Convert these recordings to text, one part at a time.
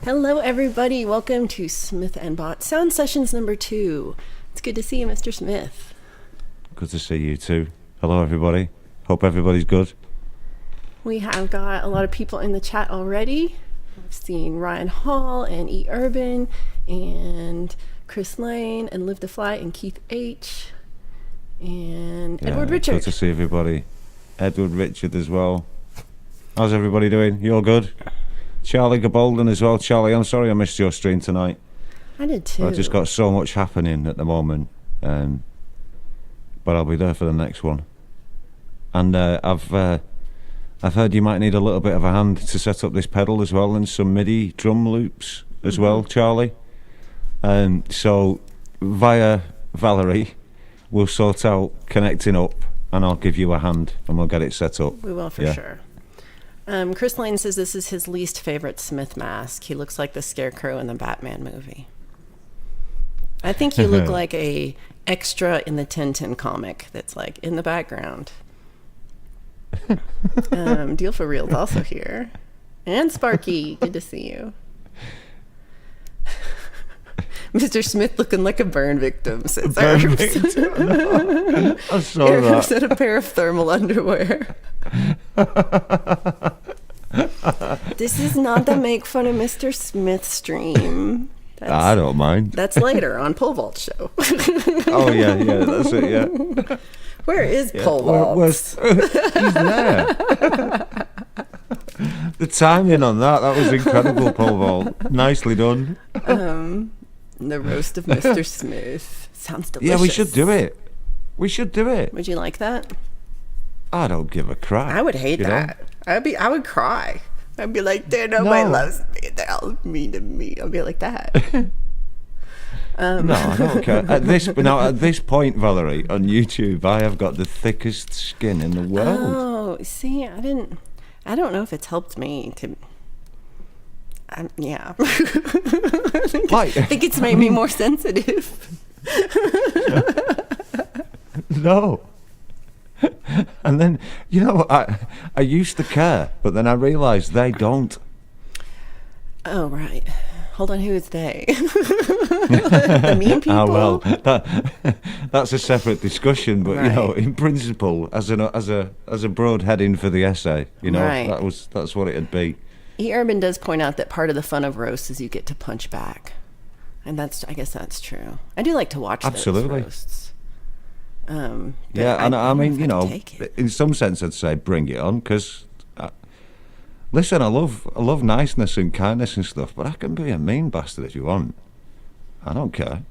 Hello, everybody. Welcome to Smith and Bhat Sound Sessions number 2. It's good to see you, Mr. Smith. Good to see you too. Hello, everybody. Hope everybody's good. We have got a lot of people in the chat already. I've seen Ryan Hall and E. Urban and Chris Lane and Live to Fly and Keith H. and Edward Richard. Good to see everybody. Edward Richard as well. How's everybody doing? You all good? Charlie Gabolden as well. Charlie, I'm sorry I missed your stream tonight. I did too. I just got so much happening at the moment. But I'll be there for the next one. And I've heard you might need a little bit of a hand to set up this pedal as well, and some MIDI drum loops as well, Charlie. So via Valerie, we'll sort out connecting up, and I'll give you a hand, and we'll get it set up. We will for sure. Chris Lane says this is his least favorite Smith mask. He looks like the Scarecrow in the Batman movie. I think you look like a extra in the Tintin comic that's like in the background. Deal for Real's also here. And Sparky, good to see you. Mr. Smith looking like a burn victim, says Burn victim. I saw that. Said a pair of thermal underwear. This is not the make fun of Mr. Smith stream. I don't mind. That's later on Pole Vault show. Oh yeah, that's it. Yeah. Where is Pole Vault? He's there. The timing on that was incredible, Pole Vault. Nicely done. The roast of Mr. Smith. Sounds delicious. Yeah, we should do it. Would you like that? I don't give a crap. I would hate that. I would cry. I'd be like, nobody loves me. They're all mean to me. I'll be like that. No, I don't care. At this point, Valerie, on YouTube, I have got the thickest skin in the world. Oh, see, I don't know if it's helped me to. Yeah. I think it's made me more sensitive. No. And then, I used to care, but then I realised they don't. Oh, right. Hold on, who is they? The mean people? Oh, well, that's a separate discussion, but, right. In principle, as a broad heading for the essay, right. that's what it'd be. E. Urban does point out that part of the fun of roast is you get to punch back. And I guess that's true. I do like to watch those roasts. Yeah, and I mean, in some sense, I'd say bring it on, because, listen, I love niceness and kindness and stuff, but I can be a mean bastard if you want. I don't care,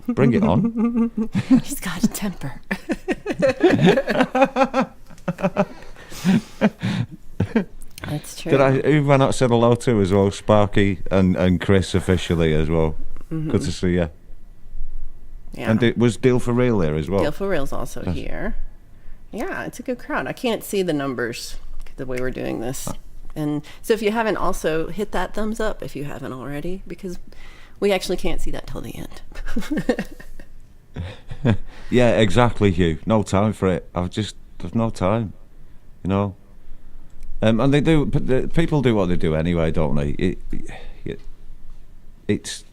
bring it on. He's got a temper. That's true. Who I not said hello to as well? Sparky and Chris officially as well. Mm-hmm. Good to see you. Yeah. And was Deal for Real there as well? Deal for Real's also here. Yeah, it's a good crowd. I can't see the numbers the way we're doing this. And so if you haven't, also hit that thumbs up if you haven't already, because we actually can't see that till the end. Yeah, exactly, Hugh. No time for it. There's no time, And they do. People do what they do anyway, don't they? It's.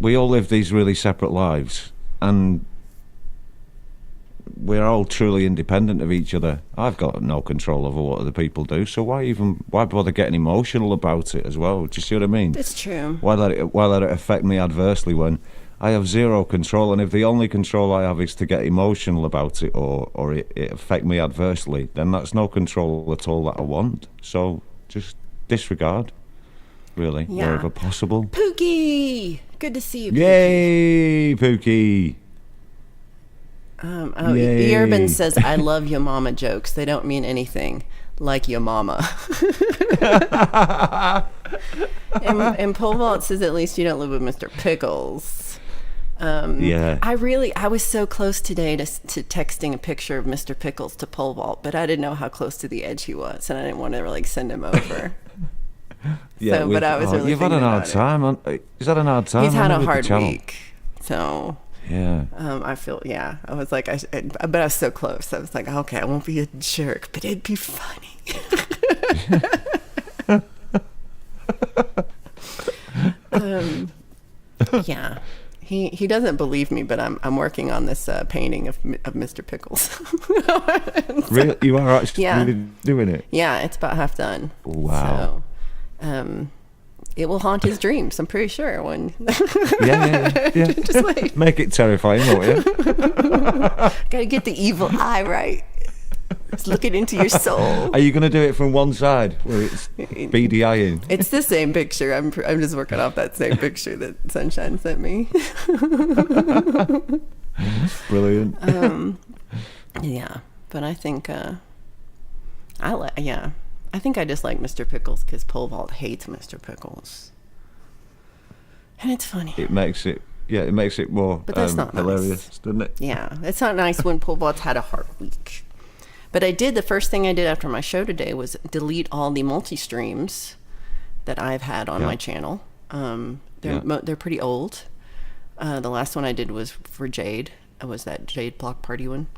We all live these really separate lives, and we're all truly independent of each other. I've got no control over what other people do, so why bother getting emotional about it as well? Do you see what I mean? It's true. Why let it affect me adversely when I have zero control, and if the only control I have is to get emotional about it or it affect me adversely, then that's no control at all that I want. So just disregard, really, wherever possible. Pookie! Good to see you, Pookie. Yay, Pookie! E. Urban says, I love your mama jokes. They don't mean anything like your mama. and Pole Vault says, at least you don't live with Mr. Pickles. I was so close today to texting a picture of Mr. Pickles to Pole Vault, but I didn't know how close to the edge he was, and I didn't want to send him over. Yeah, but I was really. You've had an hard time. He's had an hard time. He's had a hard week, so. Yeah. I feel. Yeah, I was like, but I was so close. I was like, okay, I won't be a jerk, but it'd be funny. Yeah. He doesn't believe me, but I'm working on this painting of Mr. Pickles. Really? You are actually doing it? Yeah, it's about half done. Wow. So, it will haunt his dreams, I'm pretty sure. When yeah. Just wait. Make it terrifying, won't you? Gotta get the evil eye right. It's looking into your soul. Are you going to do it from one side where it's beady eyeing? It's the same picture. I'm just working off that same picture that Sunshine sent me. Brilliant. Yeah, but I think I think I just like Mr. Pickles because Pole Vault hates Mr. Pickles, and it's funny. It makes it more but that's not hilarious, nice. doesn't it? Yeah, it's not nice when Pole Vault's had a hard week. But the first thing I did after my show today was delete all the multi-streams that I've had on my channel. They're pretty old. The last one I did was for Jade. It was that Jade Block Party one.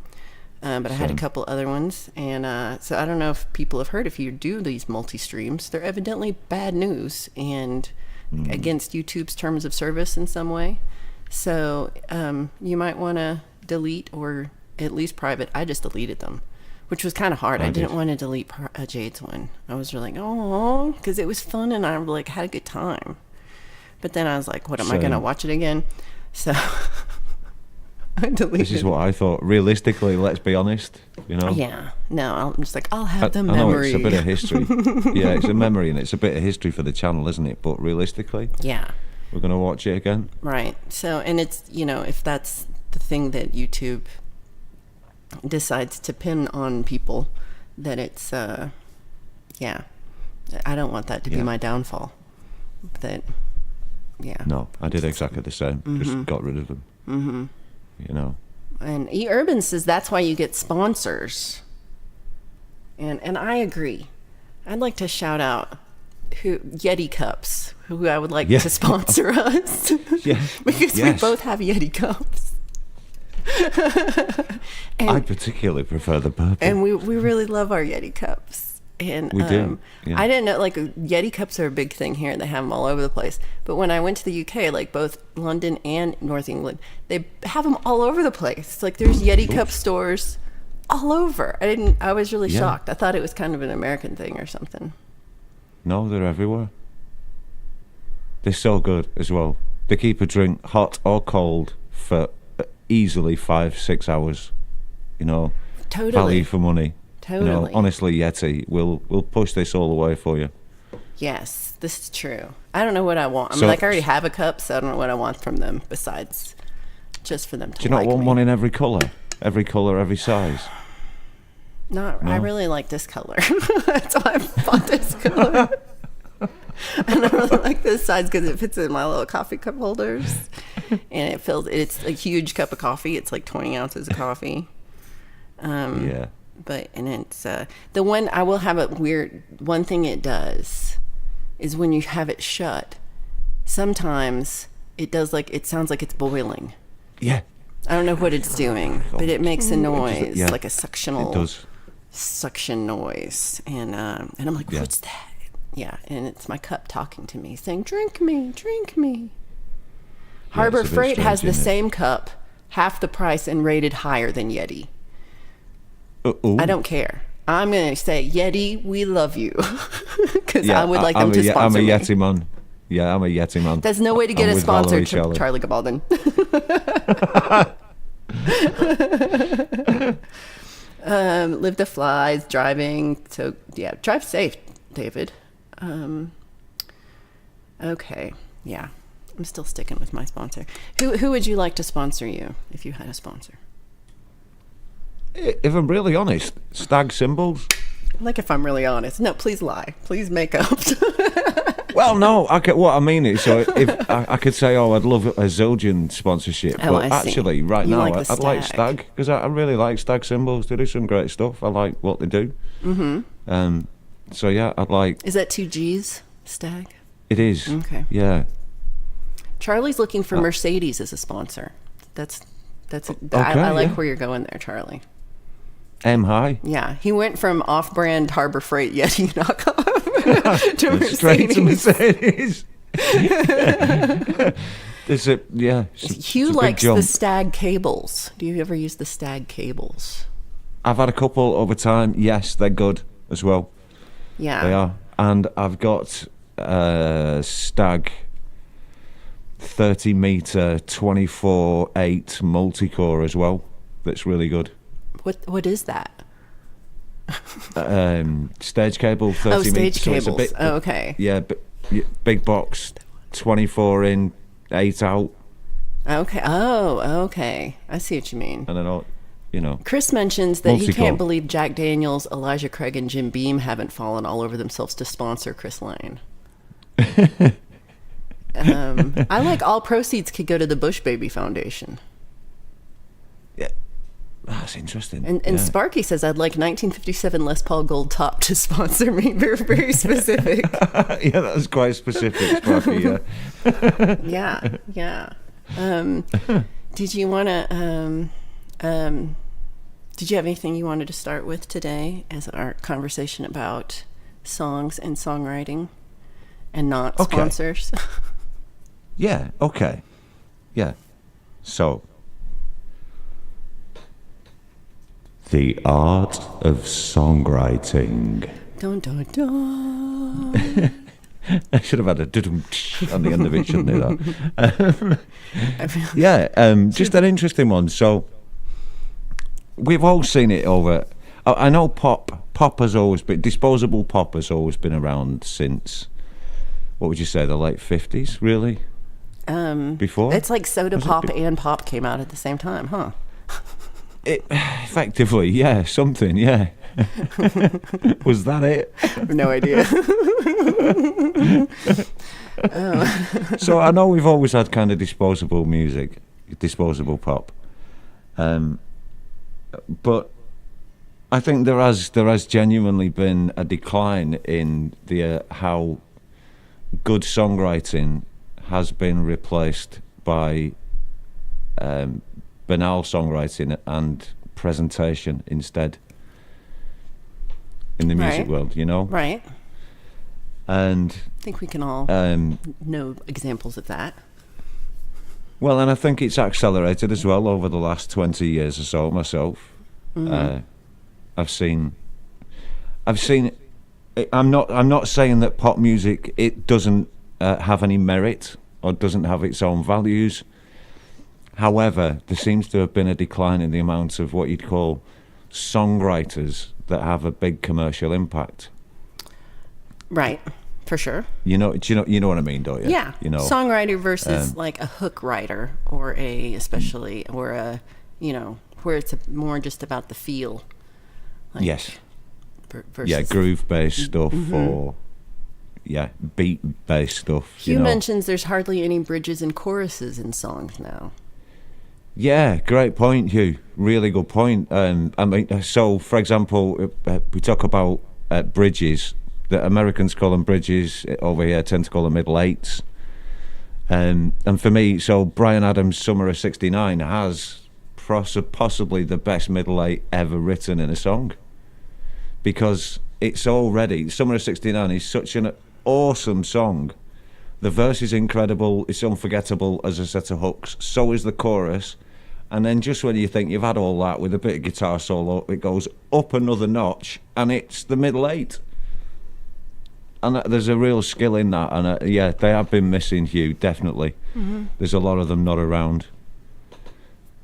But I had a couple other ones. And so I don't know if people have heard, if you do these multi-streams, they're evidently bad news and against YouTube's terms of service in some way. So you might want to delete or at least private. I just deleted them, which was kind of hard. I didn't want to delete Jade's one. I was really like, oh, because it was fun and I like had a good time. But then I was like, what, am I going to watch it again? So I deleted. This is what I thought. Realistically, let's be honest, Yeah. No, I'm just like, I'll have the memory. I know it's a bit of history. Yeah, it's a memory and it's a bit of history for the channel, isn't it? But realistically, we're going to watch it again. Right. So, and it's, if that's the thing that YouTube decides to pin on people, that it's I don't want that to be my downfall. No, I did exactly the same. Just got rid of them. And Urban says that's why you get sponsors, and I agree. I'd like to shout out Yeti cups, who I would like to sponsor us. Because we both have Yeti cups. I particularly prefer the purple. And we really love our Yeti cups. And we do. Yeah. I didn't know, Yeti cups are a big thing here. They have them all over the place. But when I went to the UK, both London and North England, they have them all over the place. There's Yeti cup stores all over. I was really shocked. I thought it was kind of an American thing or something. No, they're everywhere. They're so good as well. They keep a drink hot or cold for easily 5-6 hours. Totally. Value for money. Totally. Honestly, Yeti, we'll push this all the way for you. Yes, this is true. I don't know what I want. I already have a cup, so I don't know what I want from them besides just for them to. Do you not want one in every color, every size? No. I really like this color. That's why I bought this color. And I really like this size because it fits in my little coffee cup holders, and it's a huge cup of coffee. It's 20 ounces of coffee. But it's the one I will have one thing it does is when you have it shut, sometimes it does it sounds like it's boiling. Yeah. I don't know what it's doing, but it makes a noise, like a suctional. It does. Suction noise, and I'm like, what's that? Yeah, and it's my cup talking to me, saying, "Drink me, drink me." Harbor Freight has the same cup, half the price, and rated higher than Yeti. I don't care. I'm going to say, Yeti, we love you. Because I would like them to sponsor me. I'm a Yeti man. Yeah, I'm a Yeti man. There's no way to get a sponsor to Charlie Gabaldon. Live the flies, driving. So, drive safe, David. Okay. Yeah. I'm still sticking with my sponsor. Who would you like to sponsor you if you had a sponsor? If I'm really honest, Stagg cymbals. If I'm really honest. No, please lie. Please make up. Well, no. What I mean is, so if I could say, I'd love a Zildjian sponsorship, but actually, right now, I'd like Stagg because I really like Stagg cymbals. They do some great stuff. I like what they do. Mm-hmm. So I'd like. Is that 2 G's, Stagg? It is. Okay. Yeah. Charlie's looking for Mercedes as a sponsor. That's. I like where you're going there, Charlie. High. Yeah, he went from off-brand Harbor Freight Yeti knockoff to Mercedes. Straight to Mercedes. Is it? Yeah. Hugh likes the Stagg cables. Do you ever use the Stagg cables? I've had a couple over time. Yes, they're good as well. Yeah. They are. And I've got Stagg 30 meter 24/8 multi-core as well. That's really good. What is that? Stage cable 30 Oh, stage meters. cables. So okay. Yeah, big box, 24 in, 8 out. Okay. Oh, okay. I see what you mean. And then, you know. Chris mentions that he multi-core. can't believe Jack Daniels, Elijah Craig, and Jim Beam haven't fallen all over themselves to sponsor Chris Lane. I like all proceeds could go to the Bush Baby Foundation. Yeah, that's interesting. And Sparky says, I'd like 1957 Les Paul Gold Top to sponsor me. Very, very specific. Yeah, that's quite specific, Sparky, yeah. Yeah. Did you want to... did you have anything you wanted to start with today as our conversation about songs and songwriting and not sponsors? Yeah, okay. Yeah. So, the art of songwriting. Dun, dun, dun. I should have had a dudum on the end of it, shouldn't I? Yeah, just an interesting one. So, we've all seen it over. I know pop has always been, disposable pop has always been around since, what would you say, the late 50s, really? Before? It's like soda pop and pop came out at the same time, huh? Effectively, yeah, something, yeah. Was that it? I have no idea. So I know we've always had kind of disposable music, disposable pop, but I think there has genuinely been a decline in the how good songwriting has been replaced by banal songwriting and presentation instead in the music world, you know? Right. And I think we can all know examples of that. Well, and I think it's accelerated as well over the last 20 years or so myself. Mm-hmm. I've seen I'm not saying that pop music, it doesn't have any merit or doesn't have its own values. However, there seems to have been a decline in the amount of what you'd call songwriters that have a big commercial impact. Right, for sure. You know what I mean, don't you? Yeah. You know, songwriter versus like a hook writer or or a, you know, where it's more just about the feel. Like, yes. Versus, yeah, groove-based stuff or beat-based stuff. Hugh mentions there's hardly any bridges and choruses in songs now. Yeah, great point, Hugh. Really good point. I mean, so for example, we talk about bridges. The Americans call them bridges. Over here, tend to call them middle eights. And for me, so Bryan Adams' "Summer of '69" has possibly the best middle eight ever written in a song, because it's already "Summer of '69" is such an awesome song. The verse is incredible. It's unforgettable as a set of hooks. So is the chorus. And then just when you think you've had all that with a bit of guitar solo, it goes up another notch, and it's the middle eight. And there's a real skill in that. And yeah, they have been missing, Hugh, definitely. Mm-hmm. There's a lot of them not around.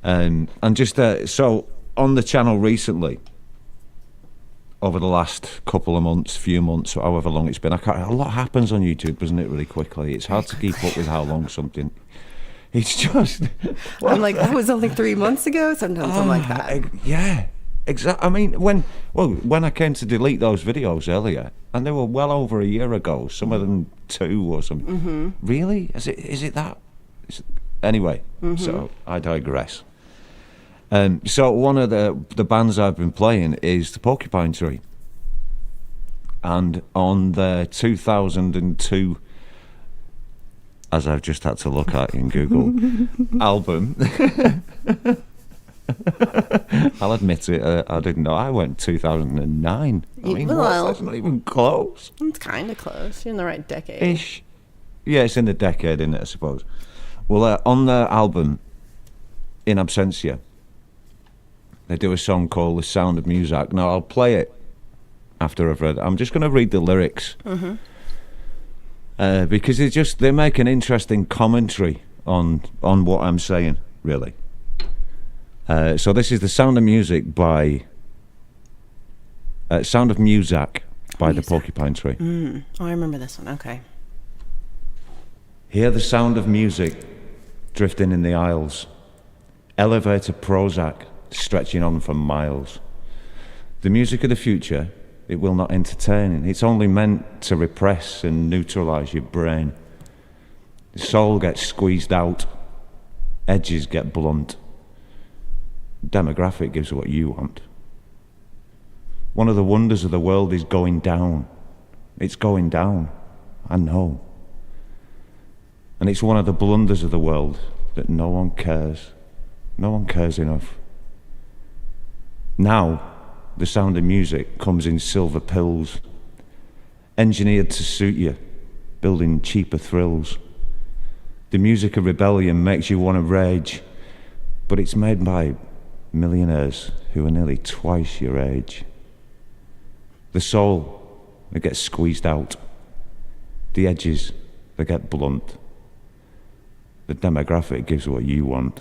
And just so on the channel recently, over the last couple of months, few months, however long it's been, a lot happens on YouTube, doesn't it, really quickly? It's hard to keep up with how long something... It's just... Well, I'm like, that was only 3 months ago? Sometimes I'm like that. Yeah, exactly. I mean, when I came to delete those videos earlier, and they were well over a year ago, some of them 2 or something. Mm-hmm. Really? Is it that? Anyway, so I digress. So one of the bands I've been playing is the Porcupine Tree, and on their 2002, as I've just had to look at in Google, album, I'll admit it, I didn't know. I went 2009. I mean, that's not even close. It's kind of close. You're in the right decade. Ish. Yeah, it's in the decade, isn't it, I suppose. Well, on their album, In Absentia, they do a song called The Sound of Music. Now, I'll play it after I've read it. I'm just going to read the lyrics. Because they make an interesting commentary on what I'm saying, really. So this is The Sound of Music by... Sound of Music by the Porcupine Tree. Oh, I remember this one. Okay. Hear the sound of music drifting in the aisles. Elevator Prozac stretching on for miles. The music of the future, it will not entertain. It's only meant to repress and neutralize your brain. The soul gets squeezed out. Edges get blunt. Demographic gives what you want. One of the wonders of the world is going down. It's going down. I know. And it's one of the blunders of the world that no one cares. No one cares enough. Now, the sound of music comes in silver pills, engineered to suit you, building cheaper thrills. The music of rebellion makes you want to rage, but it's made by millionaires who are nearly twice your age. The soul, it gets squeezed out. The edges, they get blunt. The demographic gives what you want.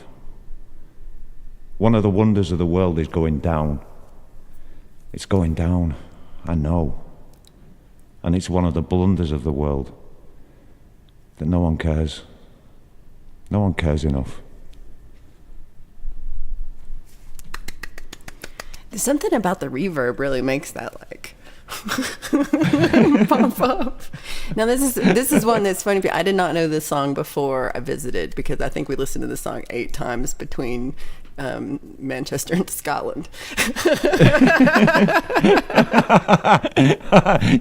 One of the wonders of the world is going down. It's going down, I know. And it's one of the blunders of the world that no one cares. No one cares enough. Something about the reverb really makes that like pop up. Now this is one that's funny. I did not know this song before I visited because I think we listened to this song 8 times between Manchester and Scotland.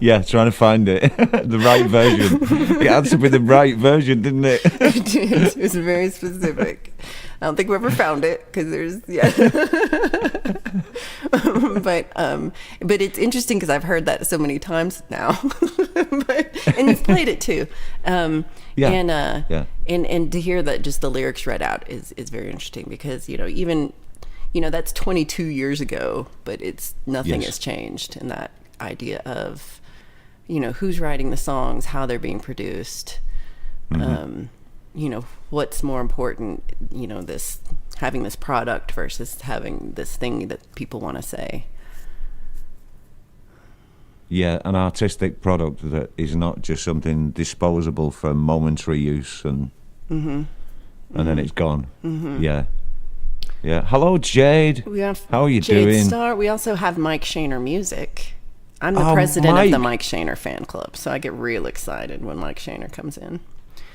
Yeah, trying to find it. The right version. It had to be the right version, didn't it? It did. It was very specific. I don't think we ever found it because there's but it's interesting because I've heard that so many times now. And you've played it too. And to hear that just the lyrics read out is very interesting because even that's 22 years ago, but it's nothing has changed in that idea of who's writing the songs, how they're being produced. What's more important, this having this product versus having this thing that people want to say. Yeah, an artistic product that is not just something disposable for momentary use and then it's gone. Yeah. Hello, Jade. How are you doing? Star. We also have Mike Shaner Music. I'm the president of the Mike Shaner fan club, so I get real excited when Mike Shaner comes in.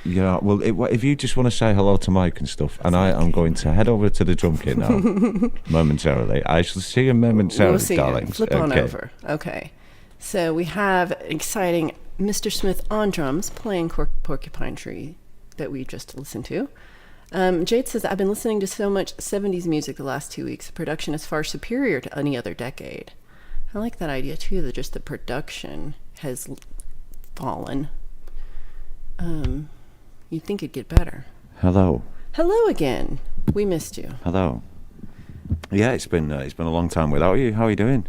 Yeah, well, if you just want to say hello to Mike and stuff, and I am going to head over to the drum kit now, momentarily. I shall see you momentarily, we'll see darlings. Flip on over. Okay. So we have exciting Mr. Smith on drums playing Porcupine Tree that we just listened to. Jade says, I've been listening to so much 70s music the last 2 weeks. The production is far superior to any other decade. I like that idea too, that just the production has fallen. You'd think it'd get better. Hello again. We missed you. Hello. Yeah, it's been a long time without you. How are you doing?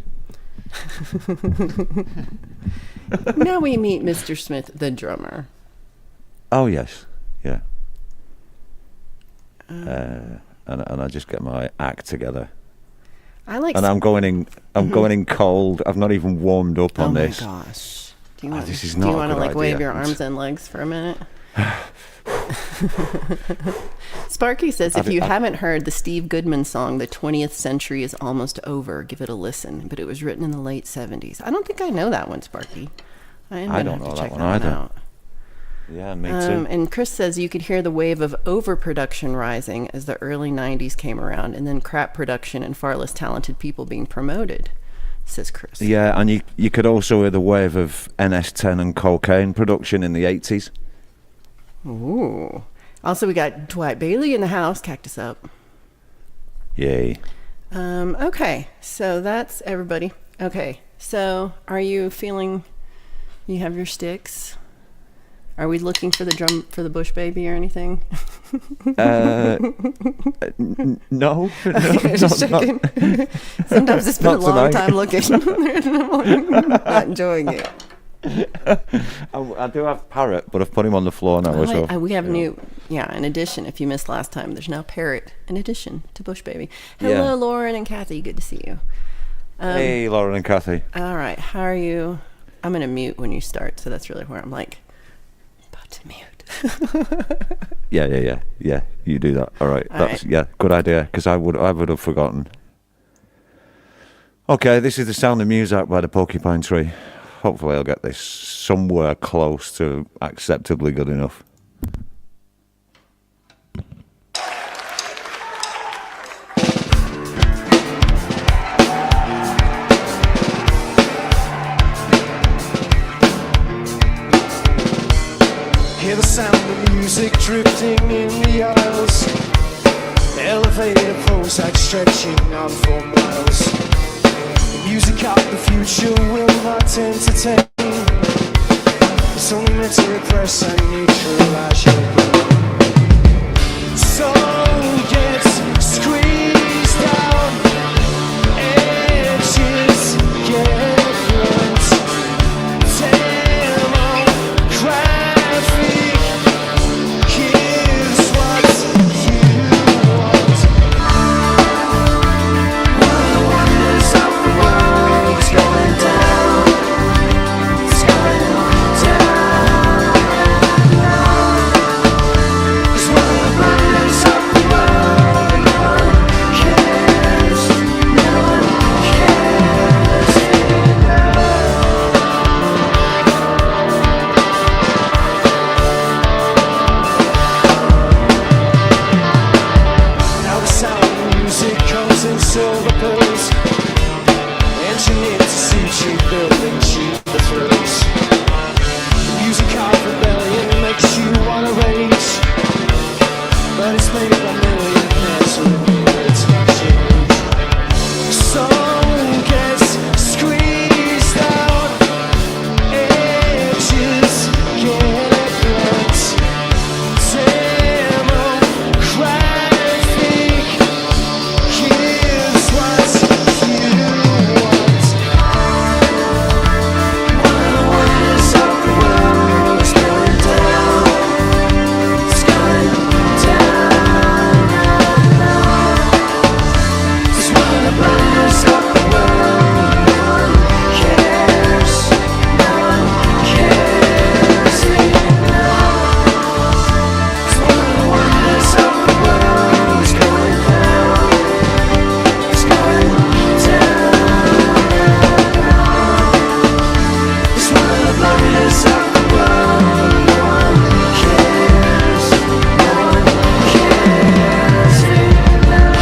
Now we meet Mr. Smith, the drummer. Oh yes, yeah. And I just get my act together. I'm going in cold. I've not even warmed up on this. Oh my gosh! Do you want to wave your arms and legs for a minute? Sparky says, if you haven't heard the Steve Goodman song, The 20th Century is Almost Over, give it a listen. But it was written in the late 70s. I don't think I know that one, Sparky. I don't know that one either. Out. Yeah, me too. And Chris says you could hear the wave of overproduction rising as the early 90s came around, and then crap production and far less talented people being promoted, says Chris. Yeah, and you could also hear the wave of NS10 and cocaine production in the 80s. Ooh. Also, we got Dwight Bailey in the house. Cactus up. Yay. Okay, so that's everybody. Okay, so are you feeling you have your sticks? Are we looking for the drum for the bush baby or anything? No. Just checking. Sometimes it's been a long time looking. Not enjoying it. I do have Parrot, but I've put him on the floor now as well. We have new, in addition, if you missed last time, there's now Parrot in addition to Bush Baby. Hello, Lauren and Kathy. Good to see you. Hey, Lauren and Kathy. All right. How are you? I'm going to mute when you start, so that's really where I'm like, about to mute. Yeah. You do that. All right. That's good idea, because I would have forgotten. Okay, this is the sound of music by the Porcupine Tree. Hopefully I'll get this somewhere close to acceptably good enough. Hear the sound of music drifting in the aisles. Elevator poles like stretching on for miles. Music of the future will not entertain. It's only meant to repress and neutralize your brain. Soul gets squeezed down, edges get blunt. Demographic, here's what you want. One of the wonders of the world is going down. It's going down. It's one of the wonders of the world. No one cares. No one cares enough. Now the sound of music comes in silver pills, engineered to suit you, building cheap the thrills. The music of rebellion makes you wanna rage, but it's made of a million pairs of words of change. Soul gets squeezed out, edges get blunt. Demographic, here's what you want. One of the wonders of the world is going down. It's going down. It's one of the wonders of the world. No one cares. No one cares enough. It's one of the wonders of the world is going down. It's going down. It's one of the wonders of the world. No one cares. No one cares enough.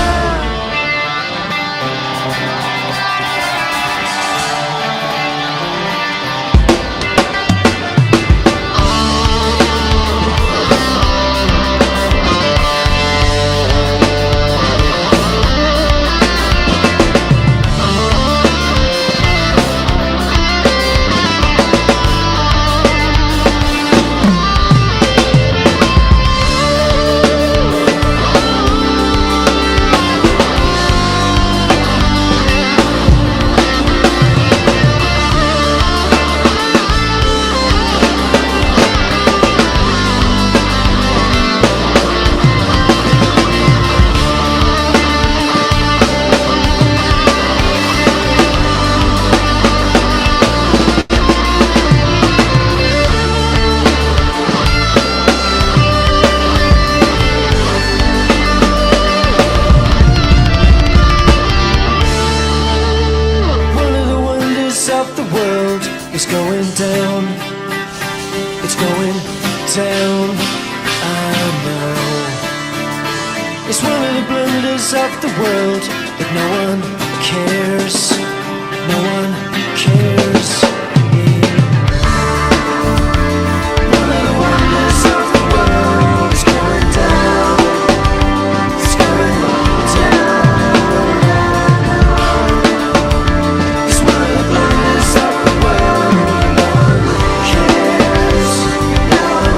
One of the wonders of the world is going down. It's going down. I know. It's one of the blunders of the world that no one cares. No one cares. One of the wonders of the world is going down. It's going down. It's one of the blunders of the world. No one cares. No one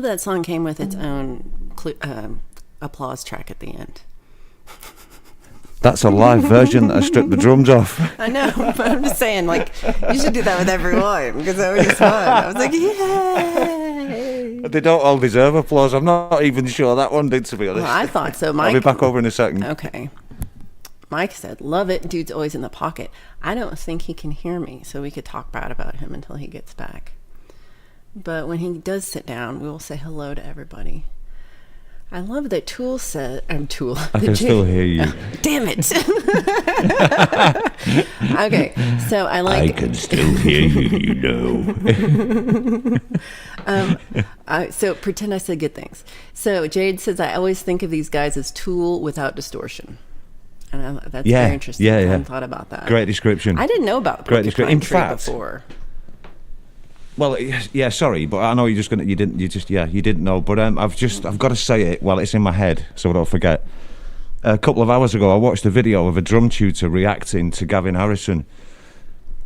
love that song came with its own applause track at the end. That's a live version that I stripped the drums off. I know, but I'm just saying, like, you should do that with everyone, because that was just fun. I was like, yay! They don't all deserve applause. I'm not even sure that one did, to be honest. Well, I thought so. Mike, I'll be back over in a second. Okay. Mike said, love it. Dude's always in the pocket. I don't think he can hear me, so we could talk bad about him until he gets back. But when he does sit down, we will say hello to everybody. I love that Tool said, Tool. I can still hear you. Oh, damn it. Okay, so I like. I can still hear you, you know. So pretend I said good things. So Jade says, I always think of these guys as Tool without distortion. And that's very interesting. I hadn't thought about that. Great description. I didn't know about the Porcupine Tree before. Well, yeah, sorry, but I know you didn't know. But I've got to say it while it's in my head, so I don't forget. A couple of hours ago, I watched a video of a drum tutor reacting to Gavin Harrison.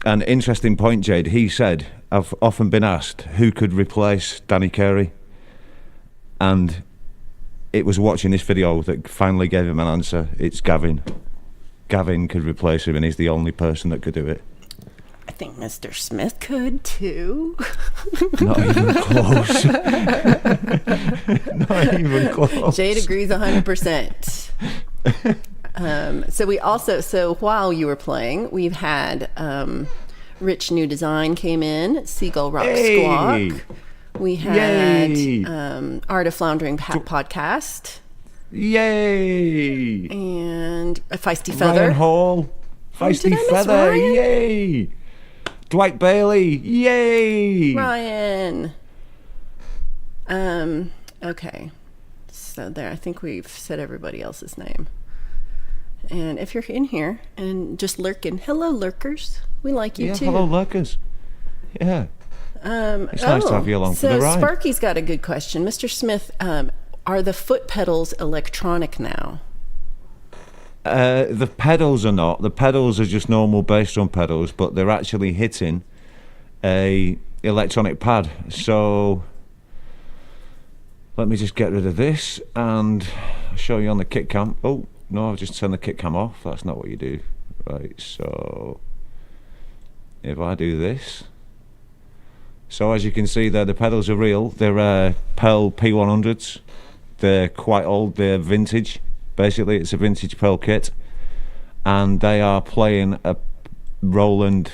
An interesting point, Jade. He said, I've often been asked who could replace Danny Carey, and it was watching this video that finally gave him an answer. It's Gavin. Gavin could replace him, and he's the only person that could do it. I think Mr. Smith could too. Not even close. Not even close. Jade agrees 100%. So while you were playing, we've had Rich New Design came in, Seagull Rock Squawk. We had Art of Floundering Podcast. Yay! And a Feisty Feather. Ryan Hall. Feisty Feather. Yay! Dwight Bailey, yay! Ryan. Okay. So there, I think we've said everybody else's name. And if you're in here and just lurking, hello lurkers. We like you too. Hello lurkers. Yeah. It's nice to have you along for the ride. So Sparky's got a good question. Mr. Smith, are the foot pedals electronic now? The pedals are not. The pedals are just normal bass drum pedals, but they're actually hitting a electronic pad. So let me just get rid of this and show you on the kit cam. Oh no, I've just turned the kit cam off. That's not what you do. Right, so if I do this, so as you can see there, the pedals are real. They're Pearl P100s. They're quite old. They're vintage. Basically, it's a vintage Pearl kit, and they are playing a Roland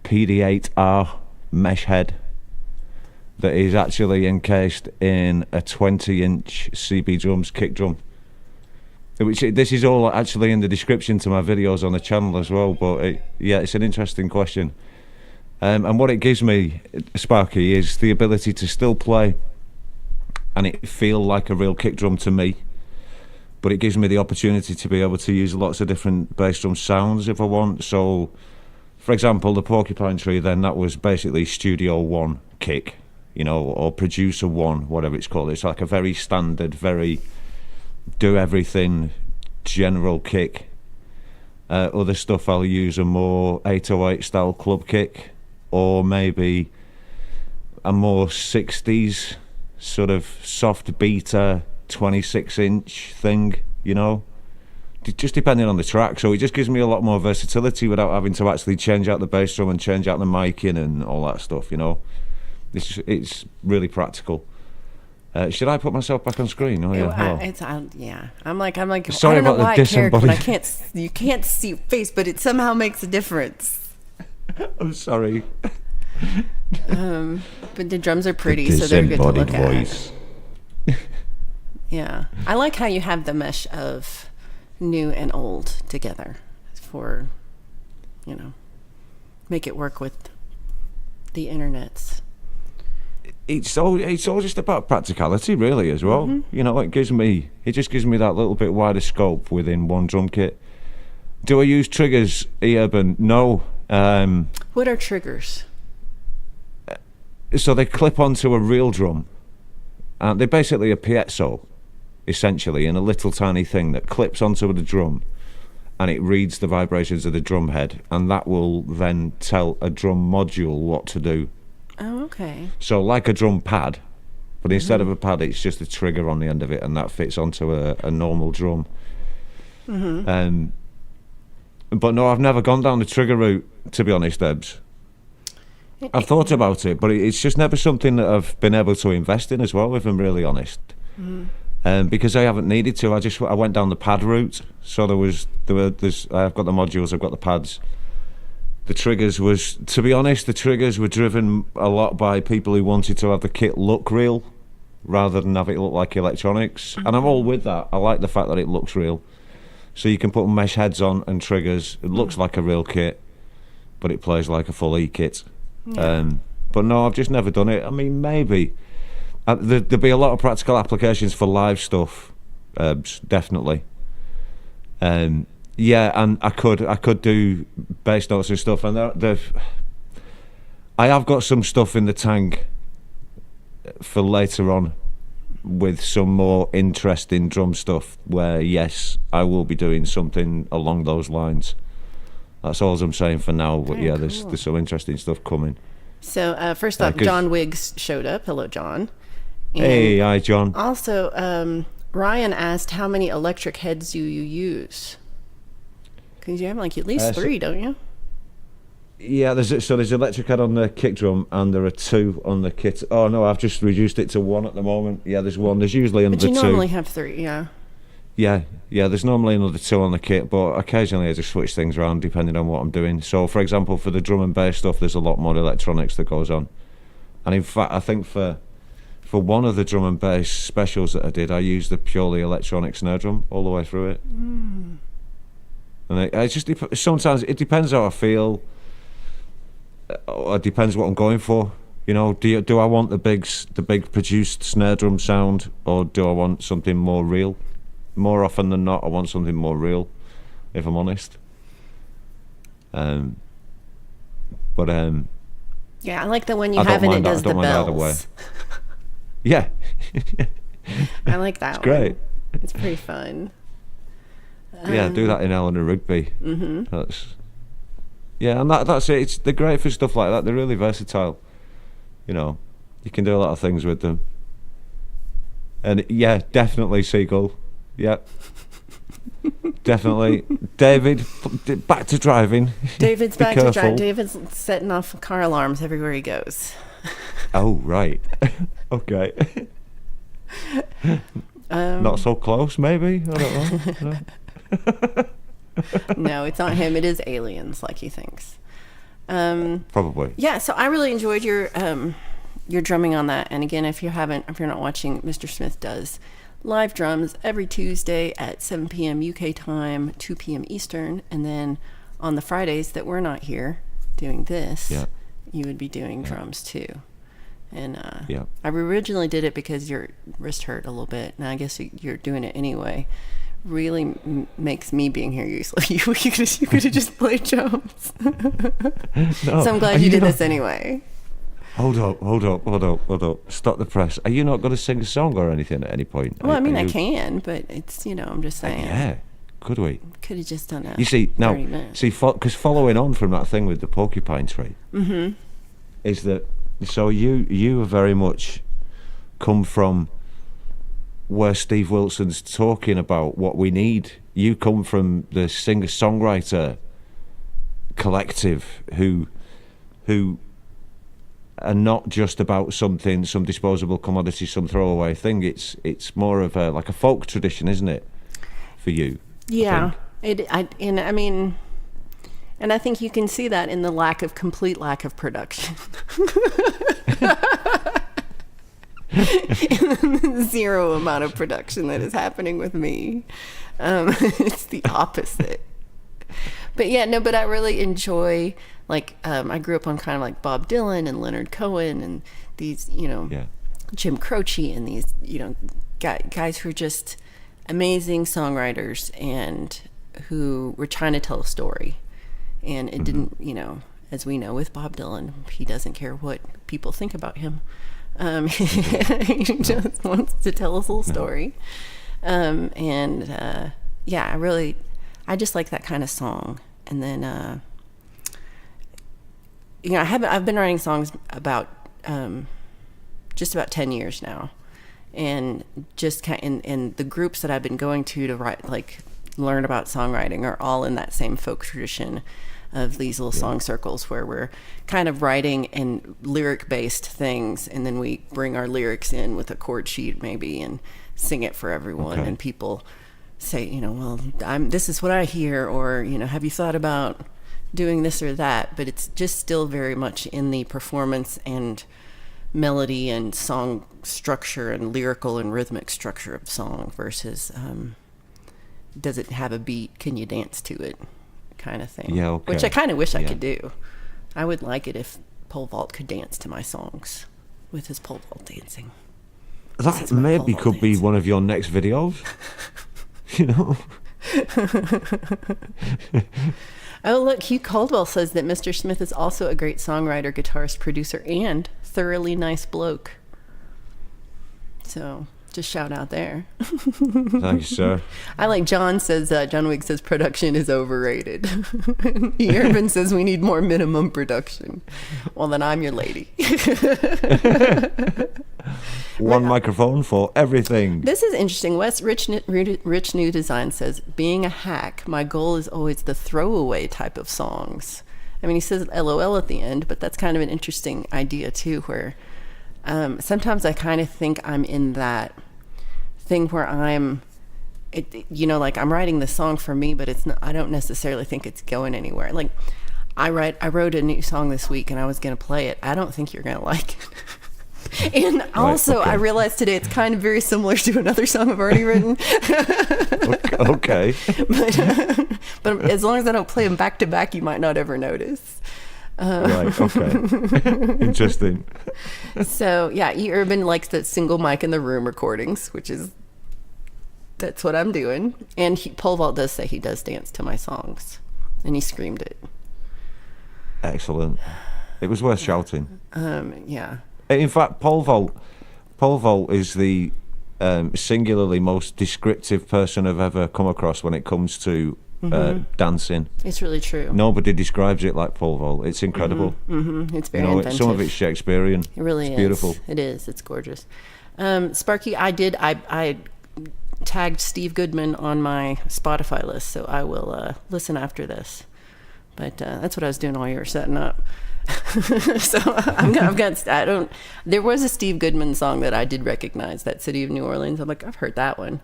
PD8R mesh head that is actually encased in a 20-inch CB Drums kick drum. This is all actually in the description to my videos on the channel as well, but it's an interesting question. And what it gives me, Sparky, is the ability to still play and it feel like a real kick drum to me. But it gives me the opportunity to be able to use lots of different bass drum sounds if I want. So, for example, the Porcupine Tree, then that was basically Studio 1 kick, or Producer 1, whatever it's called. It's like a very standard, very do-everything general kick. Other stuff I'll use a more 808 style club kick, or maybe a more 60s sort of soft beta 26-inch thing, just depending on the track. So it just gives me a lot more versatility without having to actually change out the bass drum and change out the miking and all that stuff. It's really practical. Should I put myself back on screen? Oh yeah. I'm like. Sorry I don't know about why the I cared, but disembodied. I can't. You can't see your face, but it somehow makes a difference. I'm sorry. But the drums are pretty, so they're good to look voice. at. Yeah, I like how you have the mesh of new and old together for, make it work with the internets. It's all just about practicality, really, as well. Mm-hmm. It just gives me that little bit wider scope within one drum kit. Do I use triggers, Urban? No. What are triggers? So they clip onto a real drum, and they're basically a piezo, essentially, in a little tiny thing that clips onto the drum, and it reads the vibrations of the drum head, and that will then tell a drum module what to do. Oh, okay. So like a drum pad, but instead of a pad, it's just a trigger on the end of it, and that fits onto a normal drum. But no, I've never gone down the trigger route, to be honest, Debs. I've thought about it, but it's just never something that I've been able to invest in as well, if I'm really honest. Because I haven't needed to. I went down the pad route. So I've got the modules, I've got the pads. The triggers were driven a lot by people who wanted to have the kit look real rather than have it look like electronics. And I'm all with that. I like the fact that it looks real. So you can put mesh heads on and triggers. It looks like a real kit, but it plays like a full E-kit. But no, I've just never done it. I mean, maybe. There'd be a lot of practical applications for live stuff, definitely. Yeah, and I could do bass notes and stuff, and I have got some stuff in the tank for later on with some more interesting drum stuff where, yes, I will be doing something along those lines. That's all I'm saying for now, but yeah, cool. There's some interesting stuff coming. So first off, John Wiggs showed up. Hello, John. And hey, hi, John. Also, Ryan asked how many electric heads do you use? Because you have like at least 3, don't you? Yeah, there's electric head on the kick drum, and there are 2 on the kit. Oh no, I've just reduced it to 1 at the moment. Yeah, there's 1. There's usually another 2. But you normally have 3, yeah. Yeah, there's normally another 2 on the kit, but occasionally I just switch things around depending on what I'm doing. So, for example, for the drum and bass stuff, there's a lot more electronics that goes on. And in fact, I think for one of the drum and bass specials that I did, I used the purely electronic snare drum all the way through it. And it just sometimes it depends how I feel. It depends what I'm going for. You know, do I want the big produced snare drum sound, or do I want something more real? More often than not, I want something more real, if I'm honest. Yeah, I like the one you have and it does the bells. Yeah. I like that. It's great. It's pretty fun. Yeah, do that in Eleanor Rigby. And that's it. They're great for stuff like that. They're really versatile. You know, you can do a lot of things with them. And yeah, definitely Seagull. Yeah. Definitely. David, back to driving. David's back to driving. David's setting off car alarms everywhere he goes. Oh, right. Okay. Not so close, maybe? I don't know. No, it's not him. It is aliens, like he thinks. Probably. Yeah, so I really enjoyed your drumming on that. And again, if you're not watching, Mr. Smith does live drums every Tuesday at 7 p.m. UK time, 2 p.m. Eastern, and then on the Fridays that we're not here doing this, you would be doing drums too. And I originally did it because your wrist hurt a little bit, and I guess you're doing it anyway. Really makes me being here useless. You could have just played drums. No, so I'm glad you did this anyway. Hold up. Stop the press. Are you not going to sing a song or anything at any point? Well, I can, but it's, I'm just saying. Yeah, could we? Could have just done it. You see, now, because following on from that thing with the porcupine tree, is that, so you have very much come from where Steve Wilson's talking about what we need. You come from the singer-songwriter collective who are not just about some disposable commodity, some throwaway thing. It's more of like a folk tradition, isn't it, for you? Yeah, I think you can see that in the complete lack of production. Zero amount of production that is happening with me. It's the opposite. But I really enjoy, I grew up on kind of like Bob Dylan and Leonard Cohen and these, Jim Croce and these, guys who are just amazing songwriters and who were trying to tell a story. And it didn't, as we know with Bob Dylan, he doesn't care what people think about him. He just wants to tell us a little story. I just like that kind of song. And then, I've been writing songs about just about 10 years now. and just and the groups that I've been going to write, like learn about songwriting, are all in that same folk tradition of these little song circles where we're kind of writing and lyric based things, and then we bring our lyrics in with a chord sheet maybe and sing it for everyone. And people say, well, this is what I hear, or have you thought about doing this or that? But it's just still very much in the performance and melody and song structure and lyrical and rhythmic structure of song versus does it have a beat, can you dance to it kind of thing. Which I kind of wish I could do. I would like it if Pole Vault could dance to my songs with his pole vault dancing. That maybe could be one of your next videos. Oh, look, Hugh Caldwell says that Mr. Smith is also a great songwriter, guitarist, producer, and thoroughly nice bloke. So, just shout out there. Thank you, sir. I like John Wigg says production is overrated. Urban says we need more minimum production. Well, then I'm your lady. One microphone for everything. This is interesting. Rich New Design says, being a hack, my goal is always the throwaway type of songs. I mean, he says LOL at the end, but that's kind of an interesting idea too, where sometimes I kind of think I'm in that thing where I'm writing the song for me, but it's not, I don't necessarily think it's going anywhere. Like I wrote a new song this week and I was going to play it. I don't think you're going to like it. And also, I realized today it's kind of very similar to another song I've already written. Okay. But as long as I don't play them back to back, you might not ever notice. Right, okay. Interesting. So, yeah, Urban likes the single mic in the room recordings, that's what I'm doing. And Pole Vault does say he does dance to my songs, and he screamed it. Excellent. It was worth shouting. Yeah. In fact, Pole Vault is the singularly most descriptive person I've ever come across when it comes to dancing. It's really true. Nobody describes it like Pole Vault. It's incredible. It's very inventive. Some of it's Shakespearean. It really is. Beautiful. It is. It's gorgeous. Sparky, I tagged Steve Goodman on my Spotify list, so I will listen after this. But that's what I was doing while you were setting up. So there was a Steve Goodman song that I did recognize, that City of New Orleans. I'm like, I've heard that one.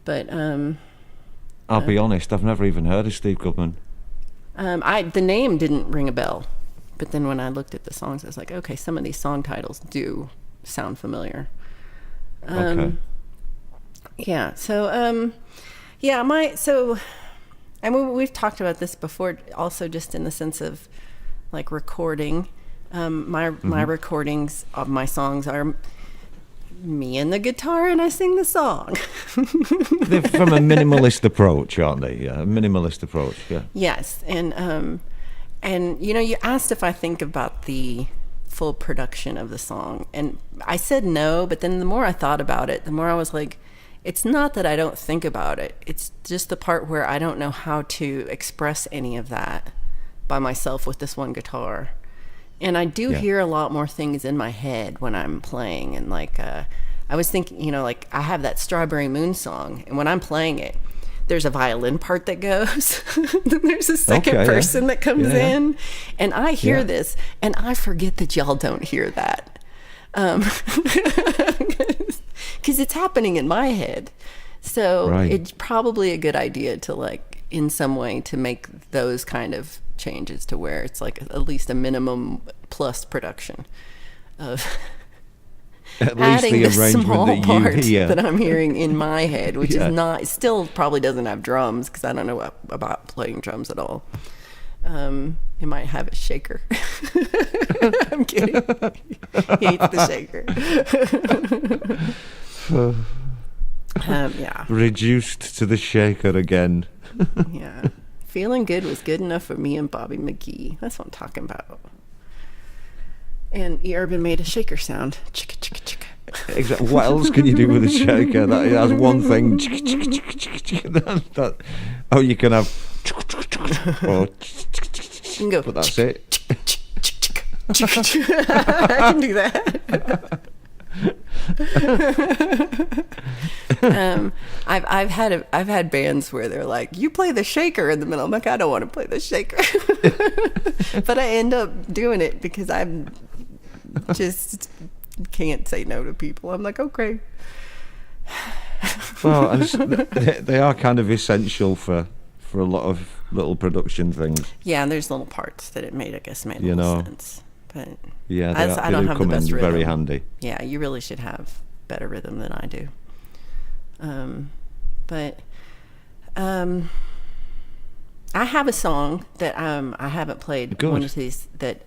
But I'll be honest, I've never even heard of Steve Goodman. The name didn't ring a bell, but then when I looked at the songs, I was like, okay, some of these song titles do sound familiar. Okay. Yeah. So I mean, we've talked about this before, also just in the sense of like recording. My recordings of my songs are me and the guitar, and I sing the song. They're from a minimalist approach, aren't they? Yeah, a minimalist approach. Yeah. Yes, and you asked if I think about the full production of the song, and I said no. But then the more I thought about it, the more I was like, it's not that I don't think about it. It's just the part where I don't know how to express any of that by myself with this one guitar. And I do hear a lot more things in my head when I'm playing. And like, I was thinking, like I have that Strawberry Moon song, and when I'm playing it, there's a violin part that goes. Then there's a second person that comes in. And I hear this, and I forget that y'all don't hear that. Because it's happening in my head. So it's probably a good idea to like, in some way, to make those kind of changes to where it's like at least a minimum plus production of at least adding the small that part you hear. that I'm hearing in my head, which is not, still probably doesn't have drums, because I don't know about playing drums at all. It might have a shaker. I'm kidding. He hates the shaker. Reduced to the shaker again. Yeah. Feeling Good was good enough for me and Bobby McGee. That's what I'm talking about. And Urban made a shaker sound. Chicka, chicka, chicka. Exactly. What else can you do with a shaker? That has one thing. Oh, you can have. Or, you can go. But that's it. I can do that. I've had bands where they're like, you play the shaker in the middle. I'm like, I don't want to play the shaker. But I end up doing it because I'm just can't say no to people. I'm like, okay. Well, they are kind of essential for a lot of little production things. Yeah, and there's little parts that it made a you little know, sense. But yeah, I don't have the best rhythm. Very handy. Yeah, you really should have better rhythm than I do. I have a song that I haven't played. Good. One of these that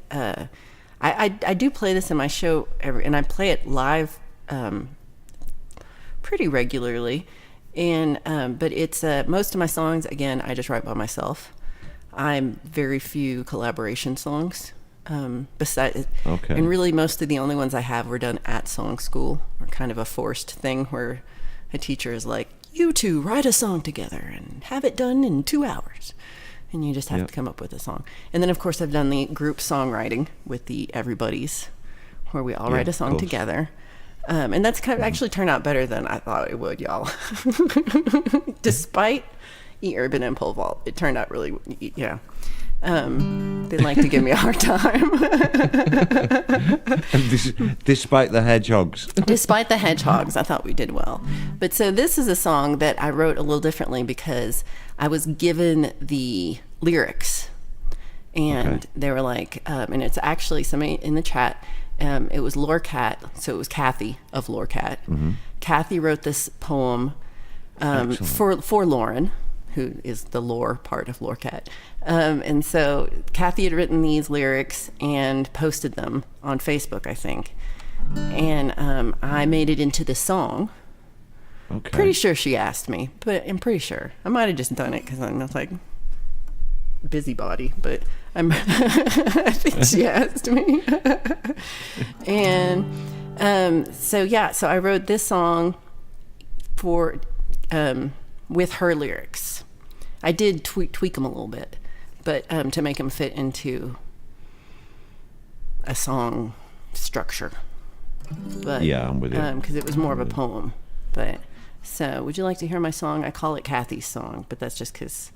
I do play this in my show and I play it live pretty regularly. And but it's most of my songs, again, I just write by myself. I'm very few collaboration songs. And really most of the only ones I have were done at song school, or kind of a forced thing where a teacher is like, you two write a song together and have it done in 2 hours, and you just have to come up with a song. And then of course I've done the group songwriting with the everybody's, where we all write a song together. And that's kind of actually turned out better than I thought it would, y'all. Despite E-Urban and Pole Vault, it turned out really, they like to give me a hard time. Despite the hedgehogs. Despite the hedgehogs, I thought we did well. But so this is a song that I wrote a little differently because I was given the lyrics. And they were like, and it's actually somebody in the chat, it was Lorecat, so it was Kathy of Lorecat. Mm-hmm. Kathy wrote this poem for Lauren, who is the lore part of Lorecat. And so Kathy had written these lyrics and posted them on Facebook, I think. And I made it into the song. Okay. Pretty sure she asked me, but I'm pretty sure. I might have just done it because I'm not like busybody, but I think she asked me. And so I wrote this song for with her lyrics. I did tweak them a little bit, but to make them fit into a song structure. But yeah, I'm with you. Because it was more of a poem. But so, would you like to hear my song? I call it Kathy's song, but that's just because